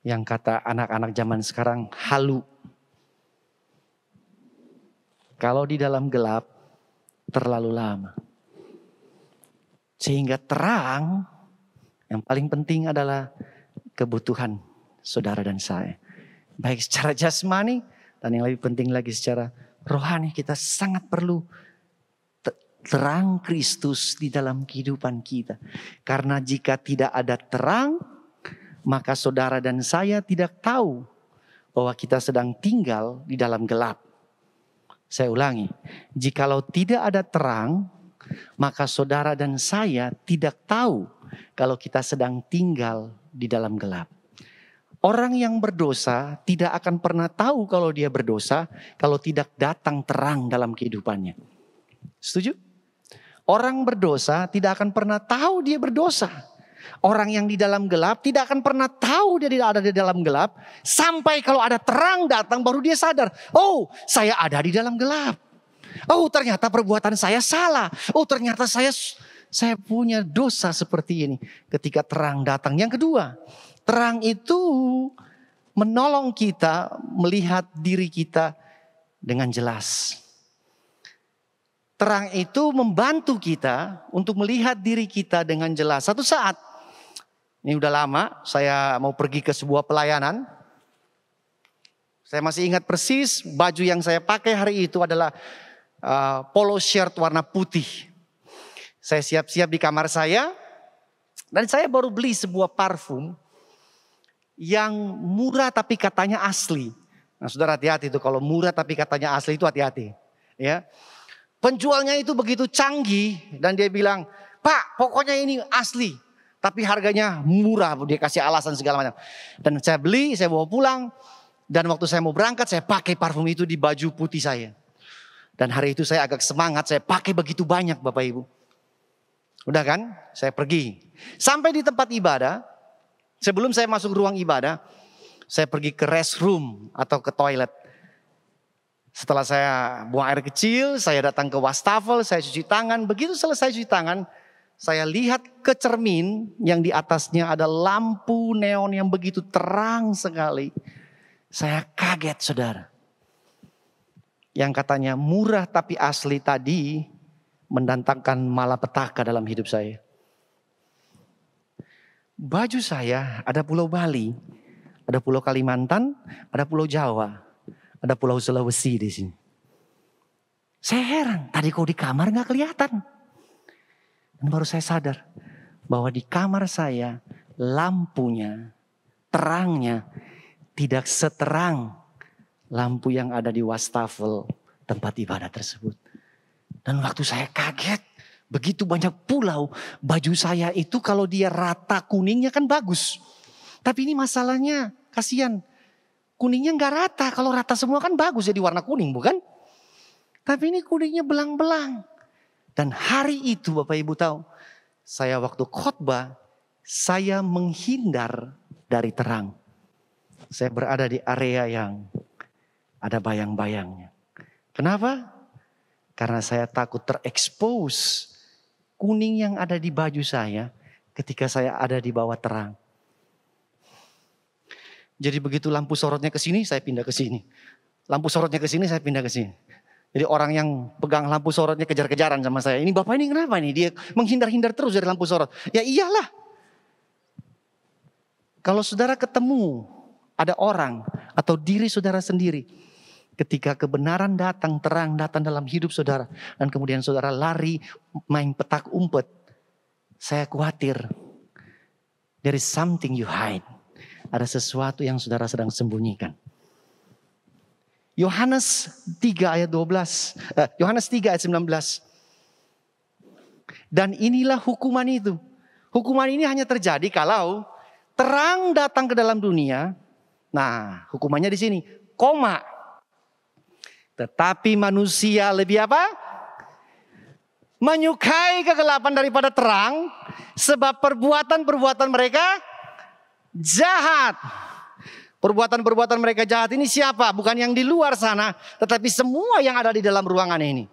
Yang kata anak-anak zaman sekarang halu. Kalau di dalam gelap terlalu lama. Sehingga terang yang paling penting adalah kebutuhan saudara dan saya. Baik secara jasmani dan yang lebih penting lagi secara rohani, kita sangat perlu terang Kristus di dalam kehidupan kita. Karena jika tidak ada terang, maka saudara dan saya tidak tahu bahwa kita sedang tinggal di dalam gelap. Saya ulangi, jikalau tidak ada terang, maka saudara dan saya tidak tahu kalau kita sedang tinggal di dalam gelap. Orang yang berdosa tidak akan pernah tahu kalau dia berdosa kalau tidak datang terang dalam kehidupannya. Setuju? Orang berdosa tidak akan pernah tahu dia berdosa. Orang yang di dalam gelap tidak akan pernah tahu dia tidak ada di dalam gelap. Sampai kalau ada terang datang baru dia sadar. Oh, saya ada di dalam gelap. Oh, ternyata perbuatan saya salah. Oh, ternyata saya punya dosa seperti ini. Ketika terang datang. Yang kedua, terang itu menolong kita melihat diri kita dengan jelas. Terang itu membantu kita untuk melihat diri kita dengan jelas. Satu saat, ini udah lama, saya mau pergi ke sebuah pelayanan. Saya masih ingat persis baju yang saya pakai hari itu adalah polo shirt warna putih. Saya siap-siap di kamar saya. Dan saya baru beli sebuah parfum yang murah tapi katanya asli. Nah, saudara hati-hati itu kalau murah tapi katanya asli itu hati-hati. Ya. Penjualnya itu begitu canggih dan dia bilang, "Pak, pokoknya ini asli, tapi harganya murah." Dia kasih alasan segala macam. Dan saya beli, saya bawa pulang. Dan waktu saya mau berangkat, saya pakai parfum itu di baju putih saya. Dan hari itu saya agak semangat, saya pakai begitu banyak Bapak Ibu. Udah kan, saya pergi. Sampai di tempat ibadah, sebelum saya masuk ruang ibadah, saya pergi ke restroom atau ke toilet. Setelah saya buang air kecil, saya datang ke wastafel, saya cuci tangan. Begitu selesai cuci tangan, saya lihat ke cermin yang di atasnya ada lampu neon yang begitu terang sekali. Saya kaget saudara. Yang katanya murah tapi asli tadi mendatangkan malapetaka dalam hidup saya. Baju saya ada Pulau Bali, ada Pulau Kalimantan, ada Pulau Jawa. Ada Pulau Sulawesi di sini. Saya heran, tadi kok di kamar gak kelihatan. Dan baru saya sadar bahwa di kamar saya lampunya, terangnya tidak seterang lampu yang ada di wastafel tempat ibadah tersebut. Dan waktu saya kaget, begitu banyak pulau, baju saya itu kalau dia rata kuningnya kan bagus. Tapi ini masalahnya, kasihan. Kuningnya gak rata, kalau rata semua kan bagus jadi warna kuning bukan? Tapi ini kuningnya belang-belang. Dan hari itu Bapak Ibu tahu, saya waktu khotbah, saya menghindar dari terang. Saya berada di area yang ada bayang-bayangnya. Kenapa? Karena saya takut terekspos kuning yang ada di baju saya ketika saya ada di bawah terang. Jadi begitu lampu sorotnya ke sini, saya pindah ke sini. Lampu sorotnya ke sini, saya pindah ke sini. Jadi orang yang pegang lampu sorotnya kejar-kejaran sama saya. Ini bapak ini kenapa nih? Dia menghindar-hindar terus dari lampu sorot. Ya iyalah. Kalau saudara ketemu ada orang atau diri saudara sendiri. Ketika kebenaran datang, terang datang dalam hidup saudara. Dan kemudian saudara lari main petak umpet. Saya khawatir. There is something you hide. Ada sesuatu yang saudara sedang sembunyikan. Yohanes 3 ayat 12. Yohanes 3 ayat 19. Dan inilah hukuman itu. Hukuman ini hanya terjadi kalau terang datang ke dalam dunia. Nah, hukumannya di sini. Koma. Tetapi manusia lebih apa? Menyukai kegelapan daripada terang. Sebab perbuatan-perbuatan mereka jahat. Perbuatan-perbuatan mereka jahat ini siapa? Bukan yang di luar sana. Tetapi semua yang ada di dalam ruangan ini.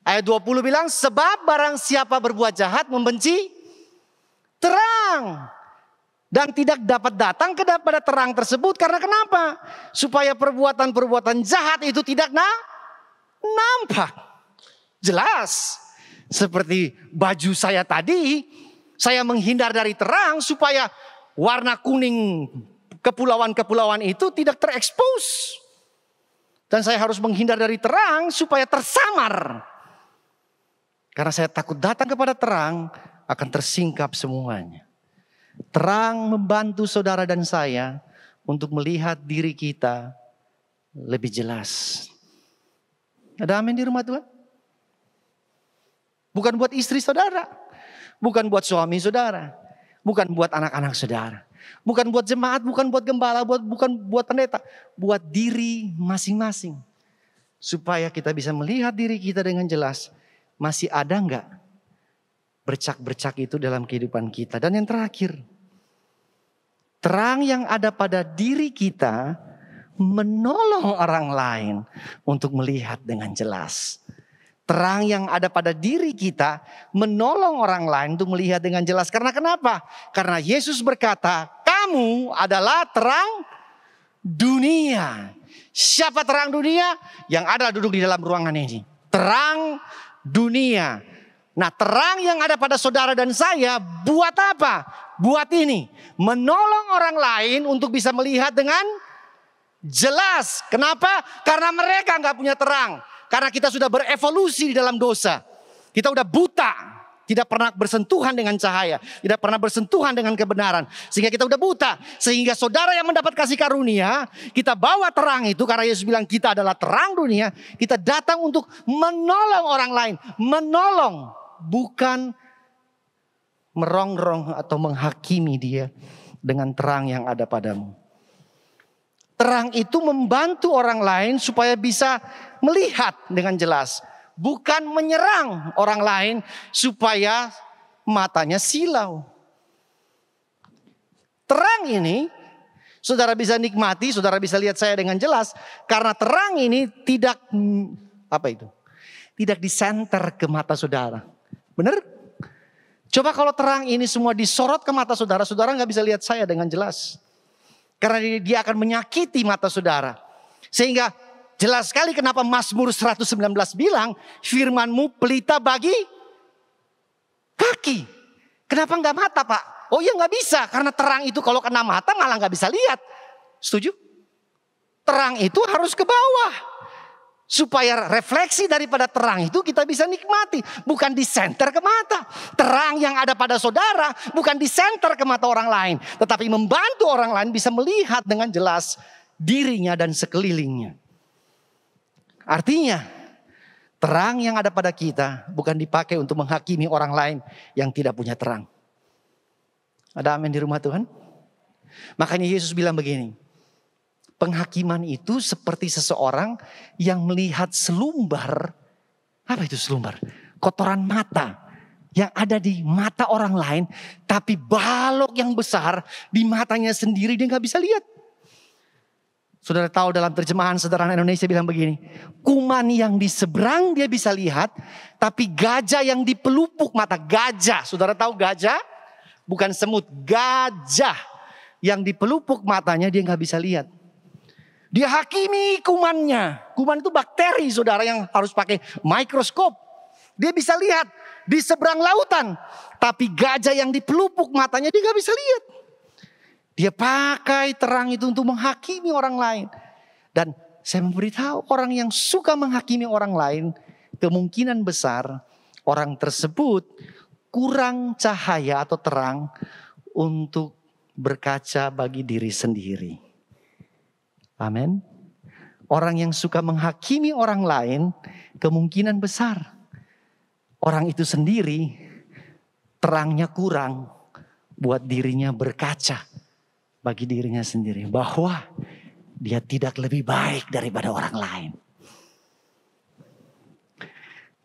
Ayat 20 bilang, sebab barang siapa berbuat jahat membenci terang. Dan tidak dapat datang kepada terang tersebut karena kenapa? Supaya perbuatan-perbuatan jahat itu tidak nampak. Jelas. Seperti baju saya tadi, saya menghindar dari terang supaya warna kuning kepulauan-kepulauan itu tidak terekspos. Dan saya harus menghindar dari terang supaya tersamar. Karena saya takut datang kepada terang akan tersingkap semuanya. Terang membantu saudara dan saya untuk melihat diri kita lebih jelas. Ada amin di rumah Tuhan? Bukan buat istri saudara. Bukan buat suami saudara. Bukan buat anak-anak saudara. Bukan buat jemaat, bukan buat gembala, bukan buat pendeta. Buat diri masing-masing. Supaya kita bisa melihat diri kita dengan jelas. Masih ada enggak bercak-bercak itu dalam kehidupan kita. Dan yang terakhir, terang yang ada pada diri kita menolong orang lain untuk melihat dengan jelas. Terang yang ada pada diri kita menolong orang lain untuk melihat dengan jelas. Karena kenapa? Karena Yesus berkata, kamu adalah terang dunia. Siapa terang dunia? Yang ada duduk di dalam ruangan ini. Terang dunia. Nah, terang yang ada pada saudara dan saya buat apa? Buat ini. Menolong orang lain untuk bisa melihat dengan jelas. Kenapa? Karena mereka nggak punya terang. Karena kita sudah berevolusi di dalam dosa. Kita udah buta. Tidak pernah bersentuhan dengan cahaya. Tidak pernah bersentuhan dengan kebenaran. Sehingga kita udah buta. Sehingga saudara yang mendapat kasih karunia. Kita bawa terang itu. Karena Yesus bilang kita adalah terang dunia. Kita datang untuk menolong orang lain. Menolong. Bukan merongrong atau menghakimi dia. Dengan terang yang ada padamu. Terang itu membantu orang lain supaya bisa melihat dengan jelas. Bukan menyerang orang lain supaya matanya silau. Terang ini saudara bisa nikmati, saudara bisa lihat saya dengan jelas. Karena terang ini tidak, tidak disenter ke mata saudara. Benar? Coba kalau terang ini semua disorot ke mata saudara, saudara gak bisa lihat saya dengan jelas. Karena dia akan menyakiti mata saudara. Sehingga jelas sekali kenapa Mazmur 119 bilang, firman-Mu pelita bagi kaki. Kenapa enggak mata, Pak? Oh iya enggak bisa, karena terang itu kalau kena mata malah enggak bisa lihat. Setuju? Terang itu harus ke bawah. Supaya refleksi daripada terang itu kita bisa nikmati. Bukan disenter ke mata. Terang yang ada pada saudara bukan disenter ke mata orang lain. Tetapi membantu orang lain bisa melihat dengan jelas dirinya dan sekelilingnya. Artinya terang yang ada pada kita bukan dipakai untuk menghakimi orang lain yang tidak punya terang. Ada amin di rumah Tuhan? Makanya Yesus bilang begini. Penghakiman itu seperti seseorang yang melihat selumbar. Apa itu selumbar? Kotoran mata yang ada di mata orang lain. Tapi balok yang besar di matanya sendiri dia gak bisa lihat. Saudara tahu dalam terjemahan sederhana Indonesia bilang begini. Kuman yang di seberang dia bisa lihat. Tapi gajah yang di pelupuk mata. Gajah, saudara tahu gajah? Bukan semut, gajah. Yang di pelupuk matanya dia gak bisa lihat. Dia hakimi kumannya. Kuman itu bakteri saudara yang harus pakai mikroskop. Dia bisa lihat di seberang lautan. Tapi gajah yang di pelupuk matanya dia gak bisa lihat. Dia pakai terang itu untuk menghakimi orang lain. Dan saya memberitahu orang yang suka menghakimi orang lain. Kemungkinan besar orang tersebut kurang cahaya atau terang untuk berkaca bagi diri sendiri. Amin. Orang yang suka menghakimi orang lain kemungkinan besar orang itu sendiri terangnya kurang buat dirinya berkaca bagi dirinya sendiri bahwa dia tidak lebih baik daripada orang lain.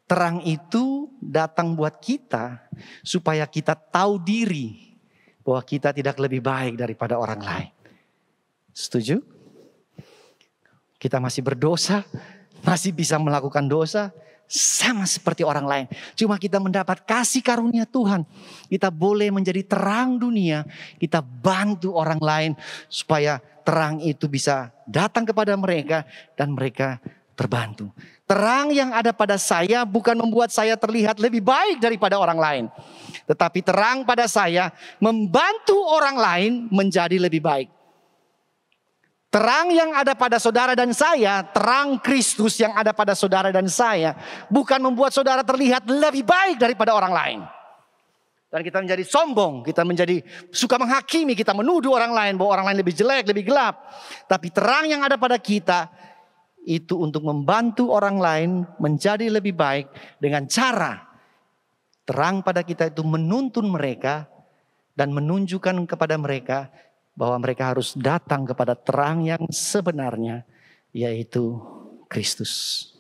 Terang itu datang buat kita supaya kita tahu diri bahwa kita tidak lebih baik daripada orang lain. Setuju? Kita masih berdosa, masih bisa melakukan dosa, sama seperti orang lain. Cuma kita mendapat kasih karunia Tuhan. Kita boleh menjadi terang dunia. Kita bantu orang lain supaya terang itu bisa datang kepada mereka dan mereka terbantu. Terang yang ada pada saya bukan membuat saya terlihat lebih baik daripada orang lain. Tetapi terang pada saya membantu orang lain menjadi lebih baik. Terang yang ada pada saudara dan saya, terang Kristus yang ada pada saudara dan saya, bukan membuat saudara terlihat lebih baik daripada orang lain. Dan kita menjadi sombong, kita menjadi suka menghakimi, kita menuduh orang lain bahwa orang lain lebih jelek, lebih gelap. Tapi terang yang ada pada kita, itu untuk membantu orang lain menjadi lebih baik dengan cara terang pada kita itu menuntun mereka dan menunjukkan kepada mereka bahwa mereka harus datang kepada terang yang sebenarnya, yaitu Kristus.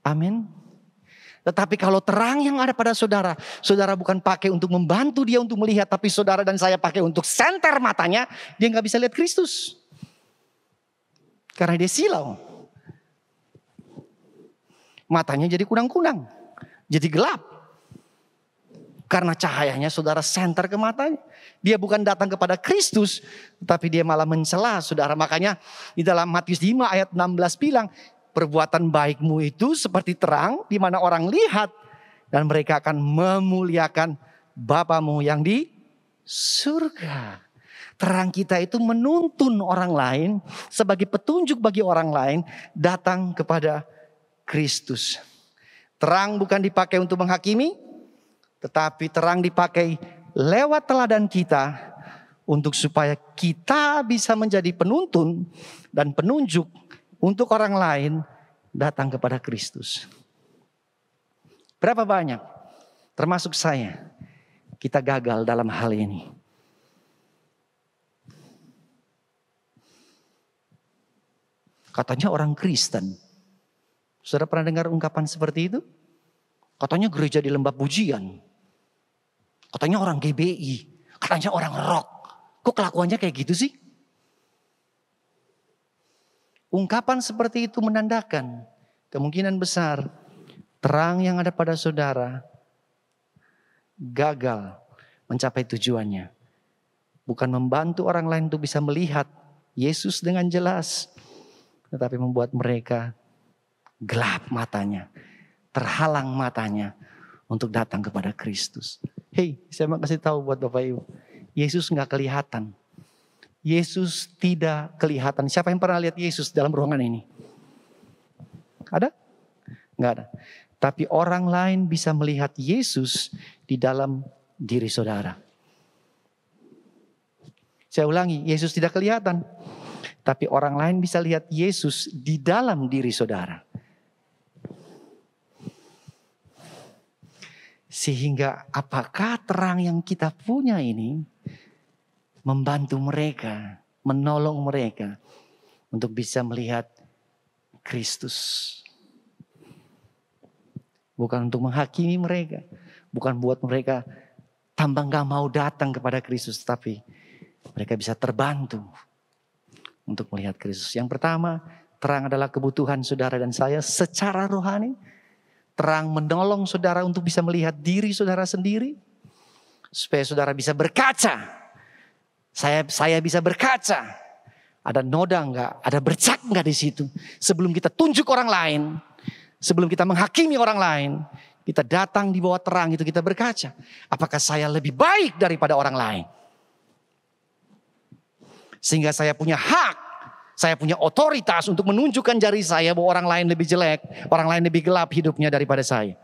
Amin. Tetapi kalau terang yang ada pada saudara, saudara bukan pakai untuk membantu dia untuk melihat, tapi saudara dan saya pakai untuk senter matanya, dia nggak bisa lihat Kristus. Karena dia silau. Matanya jadi kunang-kunang, jadi gelap. Karena cahayanya saudara senter ke matanya. Dia bukan datang kepada Kristus, tapi dia malah mencela saudara. Makanya di dalam Matius 5 ayat 16 bilang, perbuatan baikmu itu seperti terang di mana orang lihat dan mereka akan memuliakan Bapamu yang di surga. Terang kita itu menuntun orang lain sebagai petunjuk bagi orang lain datang kepada Kristus. Terang bukan dipakai untuk menghakimi, tetapi terang dipakai lewat teladan kita untuk supaya kita bisa menjadi penuntun dan penunjuk untuk orang lain datang kepada Kristus. Berapa banyak, termasuk saya, kita gagal dalam hal ini. Katanya orang Kristen. Saudara pernah dengar ungkapan seperti itu? Katanya gereja di Lembah Pujian. Katanya orang GBI. Katanya orang rock. Kok kelakuannya kayak gitu sih? Ungkapan seperti itu menandakan kemungkinan besar terang yang ada pada saudara gagal mencapai tujuannya. Bukan membantu orang lain untuk bisa melihat Yesus dengan jelas, tetapi membuat mereka gelap matanya, terhalang matanya untuk datang kepada Kristus. Hei, saya mau kasih tahu buat Bapak Ibu, Yesus nggak kelihatan. Yesus tidak kelihatan. Siapa yang pernah lihat Yesus dalam ruangan ini? Ada? Nggak ada. Tapi orang lain bisa melihat Yesus di dalam diri saudara. Saya ulangi, Yesus tidak kelihatan. Tapi orang lain bisa lihat Yesus di dalam diri saudara. Sehingga apakah terang yang kita punya ini membantu mereka, menolong mereka untuk bisa melihat Kristus. Bukan untuk menghakimi mereka, bukan buat mereka tambah gak mau datang kepada Kristus, tapi mereka bisa terbantu untuk melihat Kristus. Yang pertama, terang adalah kebutuhan saudara dan saya secara rohani. Terang menolong saudara untuk bisa melihat diri saudara sendiri. Supaya saudara bisa berkaca. Saya bisa berkaca. Ada noda enggak? Ada bercak enggak di situ? Sebelum kita tunjuk orang lain. Sebelum kita menghakimi orang lain. Kita datang di bawah terang itu kita berkaca. Apakah saya lebih baik daripada orang lain? Sehingga saya punya hak. Saya punya otoritas untuk menunjukkan jari saya bahwa orang lain lebih jelek. Orang lain lebih gelap hidupnya daripada saya.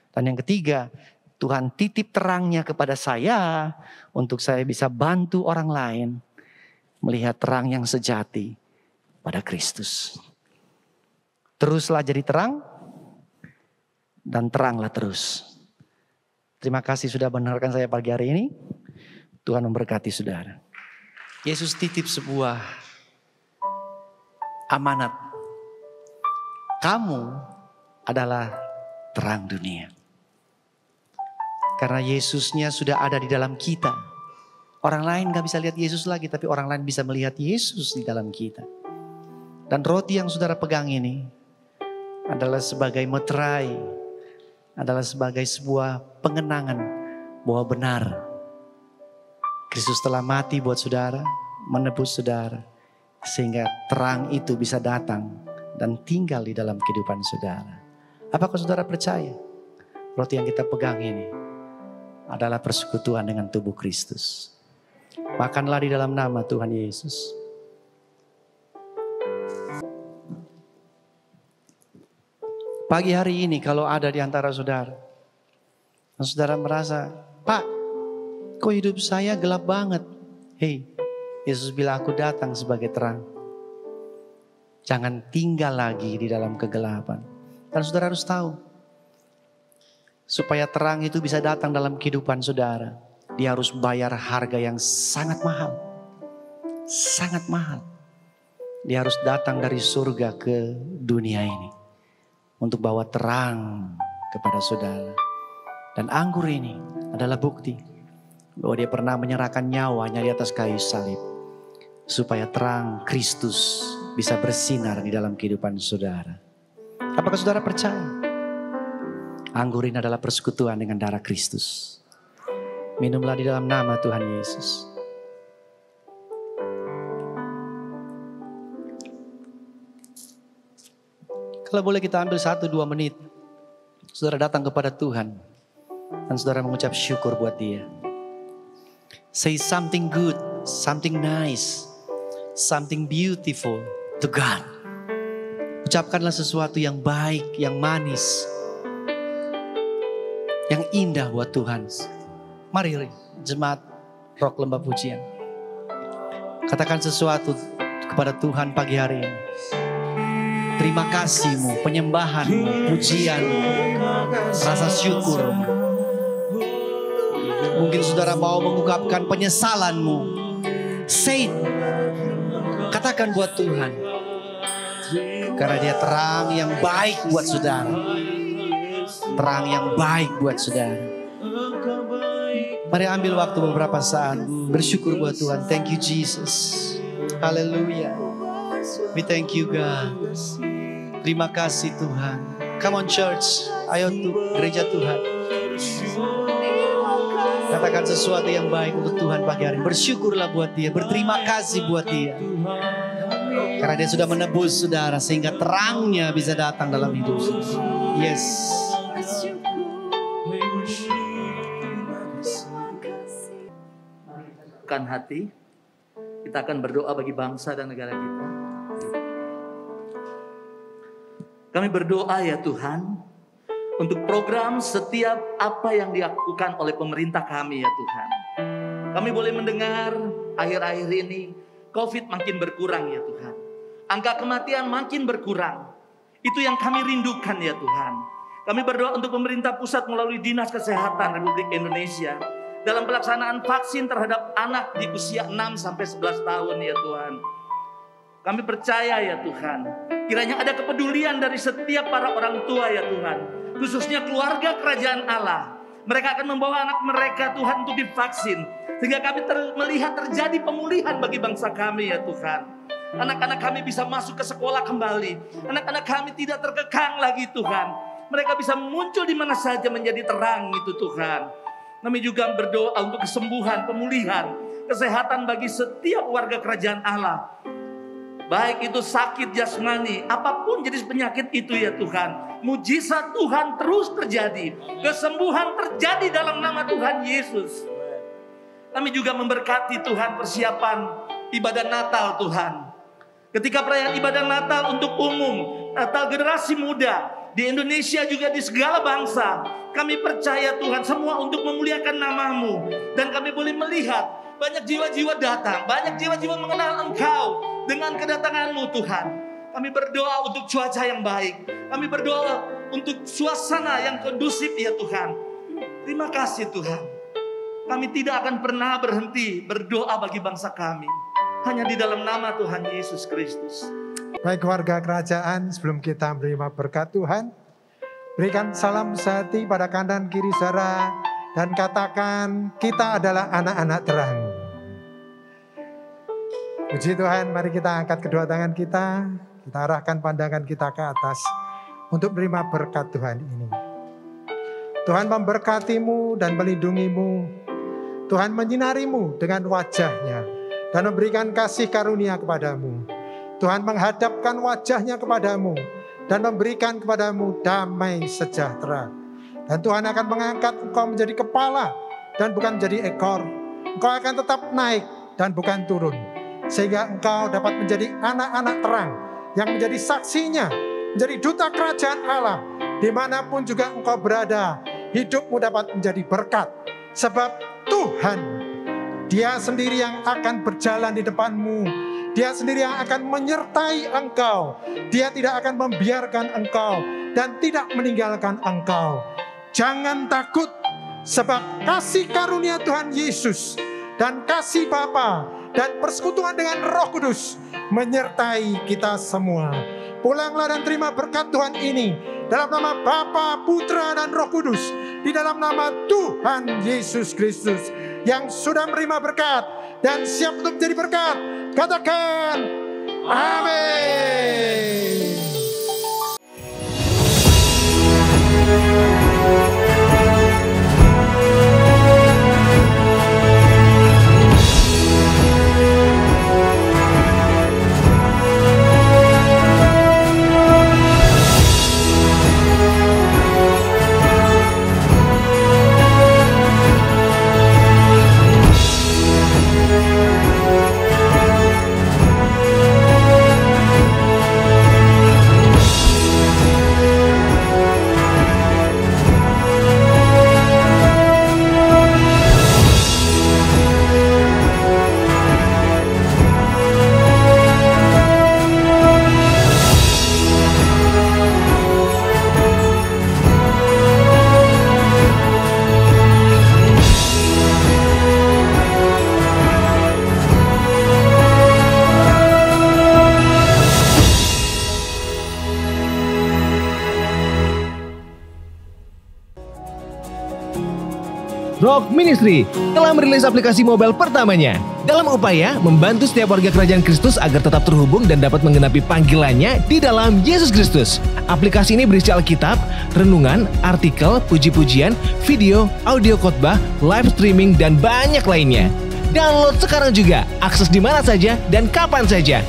Dan yang ketiga, Tuhan titip terangnya kepada saya. Untuk saya bisa bantu orang lain melihat terang yang sejati pada Kristus. Teruslah jadi terang. Dan teranglah terus. Terima kasih sudah mendengarkan saya pagi hari ini. Tuhan memberkati saudara. Yesus titip sebuah amanat. Kamu adalah terang dunia. Karena Yesusnya sudah ada di dalam kita. Orang lain gak bisa lihat Yesus lagi, tapi orang lain bisa melihat Yesus di dalam kita. Dan roti yang saudara pegang ini adalah sebagai meterai, adalah sebagai sebuah pengenangan bahwa benar Kristus telah mati buat saudara, menebus saudara, sehingga terang itu bisa datang dan tinggal di dalam kehidupan saudara. Apakah saudara percaya roti yang kita pegang ini adalah persekutuan dengan tubuh Kristus? Makanlah di dalam nama Tuhan Yesus. Pagi hari ini kalau ada di antara saudara, dan saudara merasa, Pak, kok hidup saya gelap banget? Hei, Yesus bilang aku datang sebagai terang. Jangan tinggal lagi di dalam kegelapan. Dan saudara harus tahu, supaya terang itu bisa datang dalam kehidupan saudara, dia harus bayar harga yang sangat mahal. Sangat mahal. Dia harus datang dari surga ke dunia ini untuk bawa terang kepada saudara. Dan anggur ini adalah bukti bahwa dia pernah menyerahkan nyawanya di atas kayu salib, supaya terang Kristus bisa bersinar di dalam kehidupan saudara. Apakah saudara percaya? Anggur ini adalah persekutuan dengan darah Kristus. Minumlah di dalam nama Tuhan Yesus. Kalau boleh kita ambil 1-2 menit, saudara datang kepada Tuhan dan saudara mengucap syukur buat dia. Say something good, something nice, something beautiful to God. Ucapkanlah sesuatu yang baik, yang manis, yang indah buat Tuhan. Mari jemaat Rock Lembah Pujian, katakan sesuatu kepada Tuhan pagi hari ini. Terima kasih-Mu, penyembahan-Mu, pujian-Mu, rasa syukur. Mungkin saudara mau mengungkapkan penyesalan-Mu. Say it. Katakan buat Tuhan. Karena dia terang yang baik buat saudara. Terang yang baik buat saudara. Mari ambil waktu beberapa saat bersyukur buat Tuhan. Thank you Jesus. Haleluya. We thank you God. Terima kasih Tuhan. Come on church. Ayo gereja Tuhan. Katakan sesuatu yang baik untuk Tuhan pagi hari. Bersyukurlah buat dia. Berterima kasih buat dia. Karena dia sudah menebus saudara, sehingga terangnya bisa datang dalam hidup saudara. Yes. Bukan hati, kita akan berdoa bagi bangsa dan negara kita. Kami berdoa ya Tuhan, untuk program setiap apa yang dilakukan oleh pemerintah kami ya Tuhan. Kami boleh mendengar akhir-akhir ini COVID makin berkurang ya Tuhan. Angka kematian makin berkurang. Itu yang kami rindukan ya Tuhan. Kami berdoa untuk pemerintah pusat melalui Dinas Kesehatan Republik Indonesia dalam pelaksanaan vaksin terhadap anak di usia 6-11 tahun ya Tuhan. Kami percaya ya Tuhan, kiranya ada kepedulian dari setiap para orang tua ya Tuhan, khususnya keluarga kerajaan Allah. Mereka akan membawa anak mereka Tuhan untuk divaksin, sehingga kami melihat terjadi pemulihan bagi bangsa kami ya Tuhan. Anak-anak kami bisa masuk ke sekolah kembali. Anak-anak kami tidak terkekang lagi Tuhan. Mereka bisa muncul di mana saja menjadi terang itu Tuhan. Kami juga berdoa untuk kesembuhan, pemulihan, kesehatan bagi setiap warga kerajaan Allah. Baik itu sakit jasmani, apapun jenis penyakit itu ya Tuhan. Mujizat Tuhan terus terjadi. Kesembuhan terjadi dalam nama Tuhan Yesus. Kami juga memberkati Tuhan persiapan ibadah Natal Tuhan. Ketika perayaan ibadah Natal untuk umum, Natal generasi muda, di Indonesia juga di segala bangsa, kami percaya Tuhan semua untuk memuliakan nama-Mu. Dan kami boleh melihat banyak jiwa-jiwa datang, banyak jiwa-jiwa mengenal Engkau dengan kedatangan-Mu Tuhan. Kami berdoa untuk cuaca yang baik, kami berdoa untuk suasana yang kondusif ya Tuhan. Terima kasih Tuhan. Kami tidak akan pernah berhenti berdoa bagi bangsa kami. Hanya di dalam nama Tuhan Yesus Kristus. Baik warga kerajaan, sebelum kita menerima berkat Tuhan, berikan salam sehati pada kanan kiri saudara dan katakan kita adalah anak-anak terang. Puji Tuhan, mari kita angkat kedua tangan kita arahkan pandangan kita ke atas. untuk menerima berkat Tuhan ini. Tuhan memberkatimu dan melindungimu. Tuhan menyinarimu dengan wajah-Nya dan memberikan kasih karunia kepadamu. Tuhan menghadapkan wajah-Nya kepadamu dan memberikan kepadamu damai sejahtera. Dan Tuhan akan mengangkat engkau menjadi kepala dan bukan menjadi ekor. Engkau akan tetap naik dan bukan turun. Sehingga engkau dapat menjadi anak-anak terang yang menjadi saksinya, menjadi duta kerajaan Allah. Dimanapun juga engkau berada, hidupmu dapat menjadi berkat. Sebab Tuhan, Dia sendiri yang akan berjalan di depanmu. Dia sendiri yang akan menyertai engkau. Dia tidak akan membiarkan engkau dan tidak meninggalkan engkau. Jangan takut, sebab kasih karunia Tuhan Yesus dan kasih Bapa dan persekutuan dengan Roh Kudus menyertai kita semua. Pulanglah dan terima berkat Tuhan ini dalam nama Bapa, Putra, dan Roh Kudus, di dalam nama Tuhan Yesus Kristus yang sudah menerima berkat dan siap untuk menjadi berkat. Katakan amin. Rock Ministry telah merilis aplikasi mobile pertamanya dalam upaya membantu setiap warga kerajaan Kristus agar tetap terhubung dan dapat menggenapi panggilannya di dalam Yesus Kristus. Aplikasi ini berisi Alkitab, renungan, artikel, puji-pujian, video, audio khotbah, live streaming, dan banyak lainnya. Download sekarang juga, akses di mana saja dan kapan saja.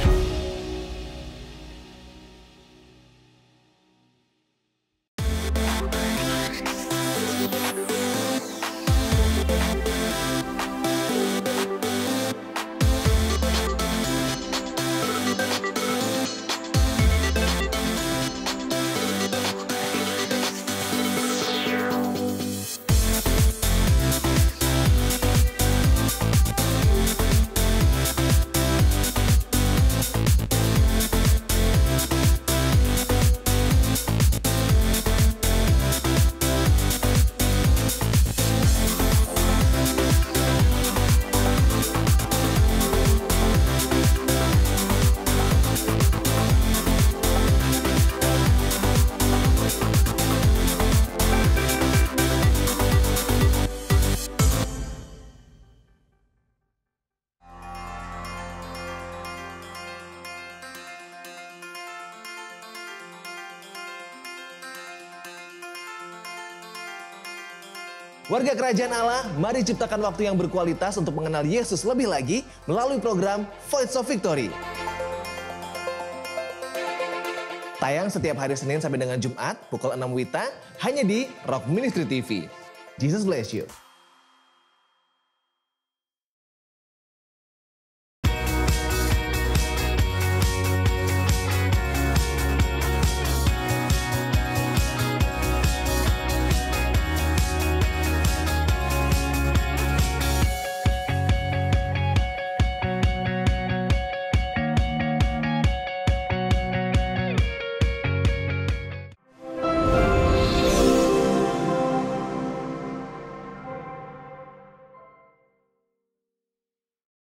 Warga kerajaan Allah, mari ciptakan waktu yang berkualitas untuk mengenal Yesus lebih lagi melalui program Voice of Victory. Tayang setiap hari Senin sampai dengan Jumat pukul 6 WITA hanya di Rock Ministry TV. Jesus bless you.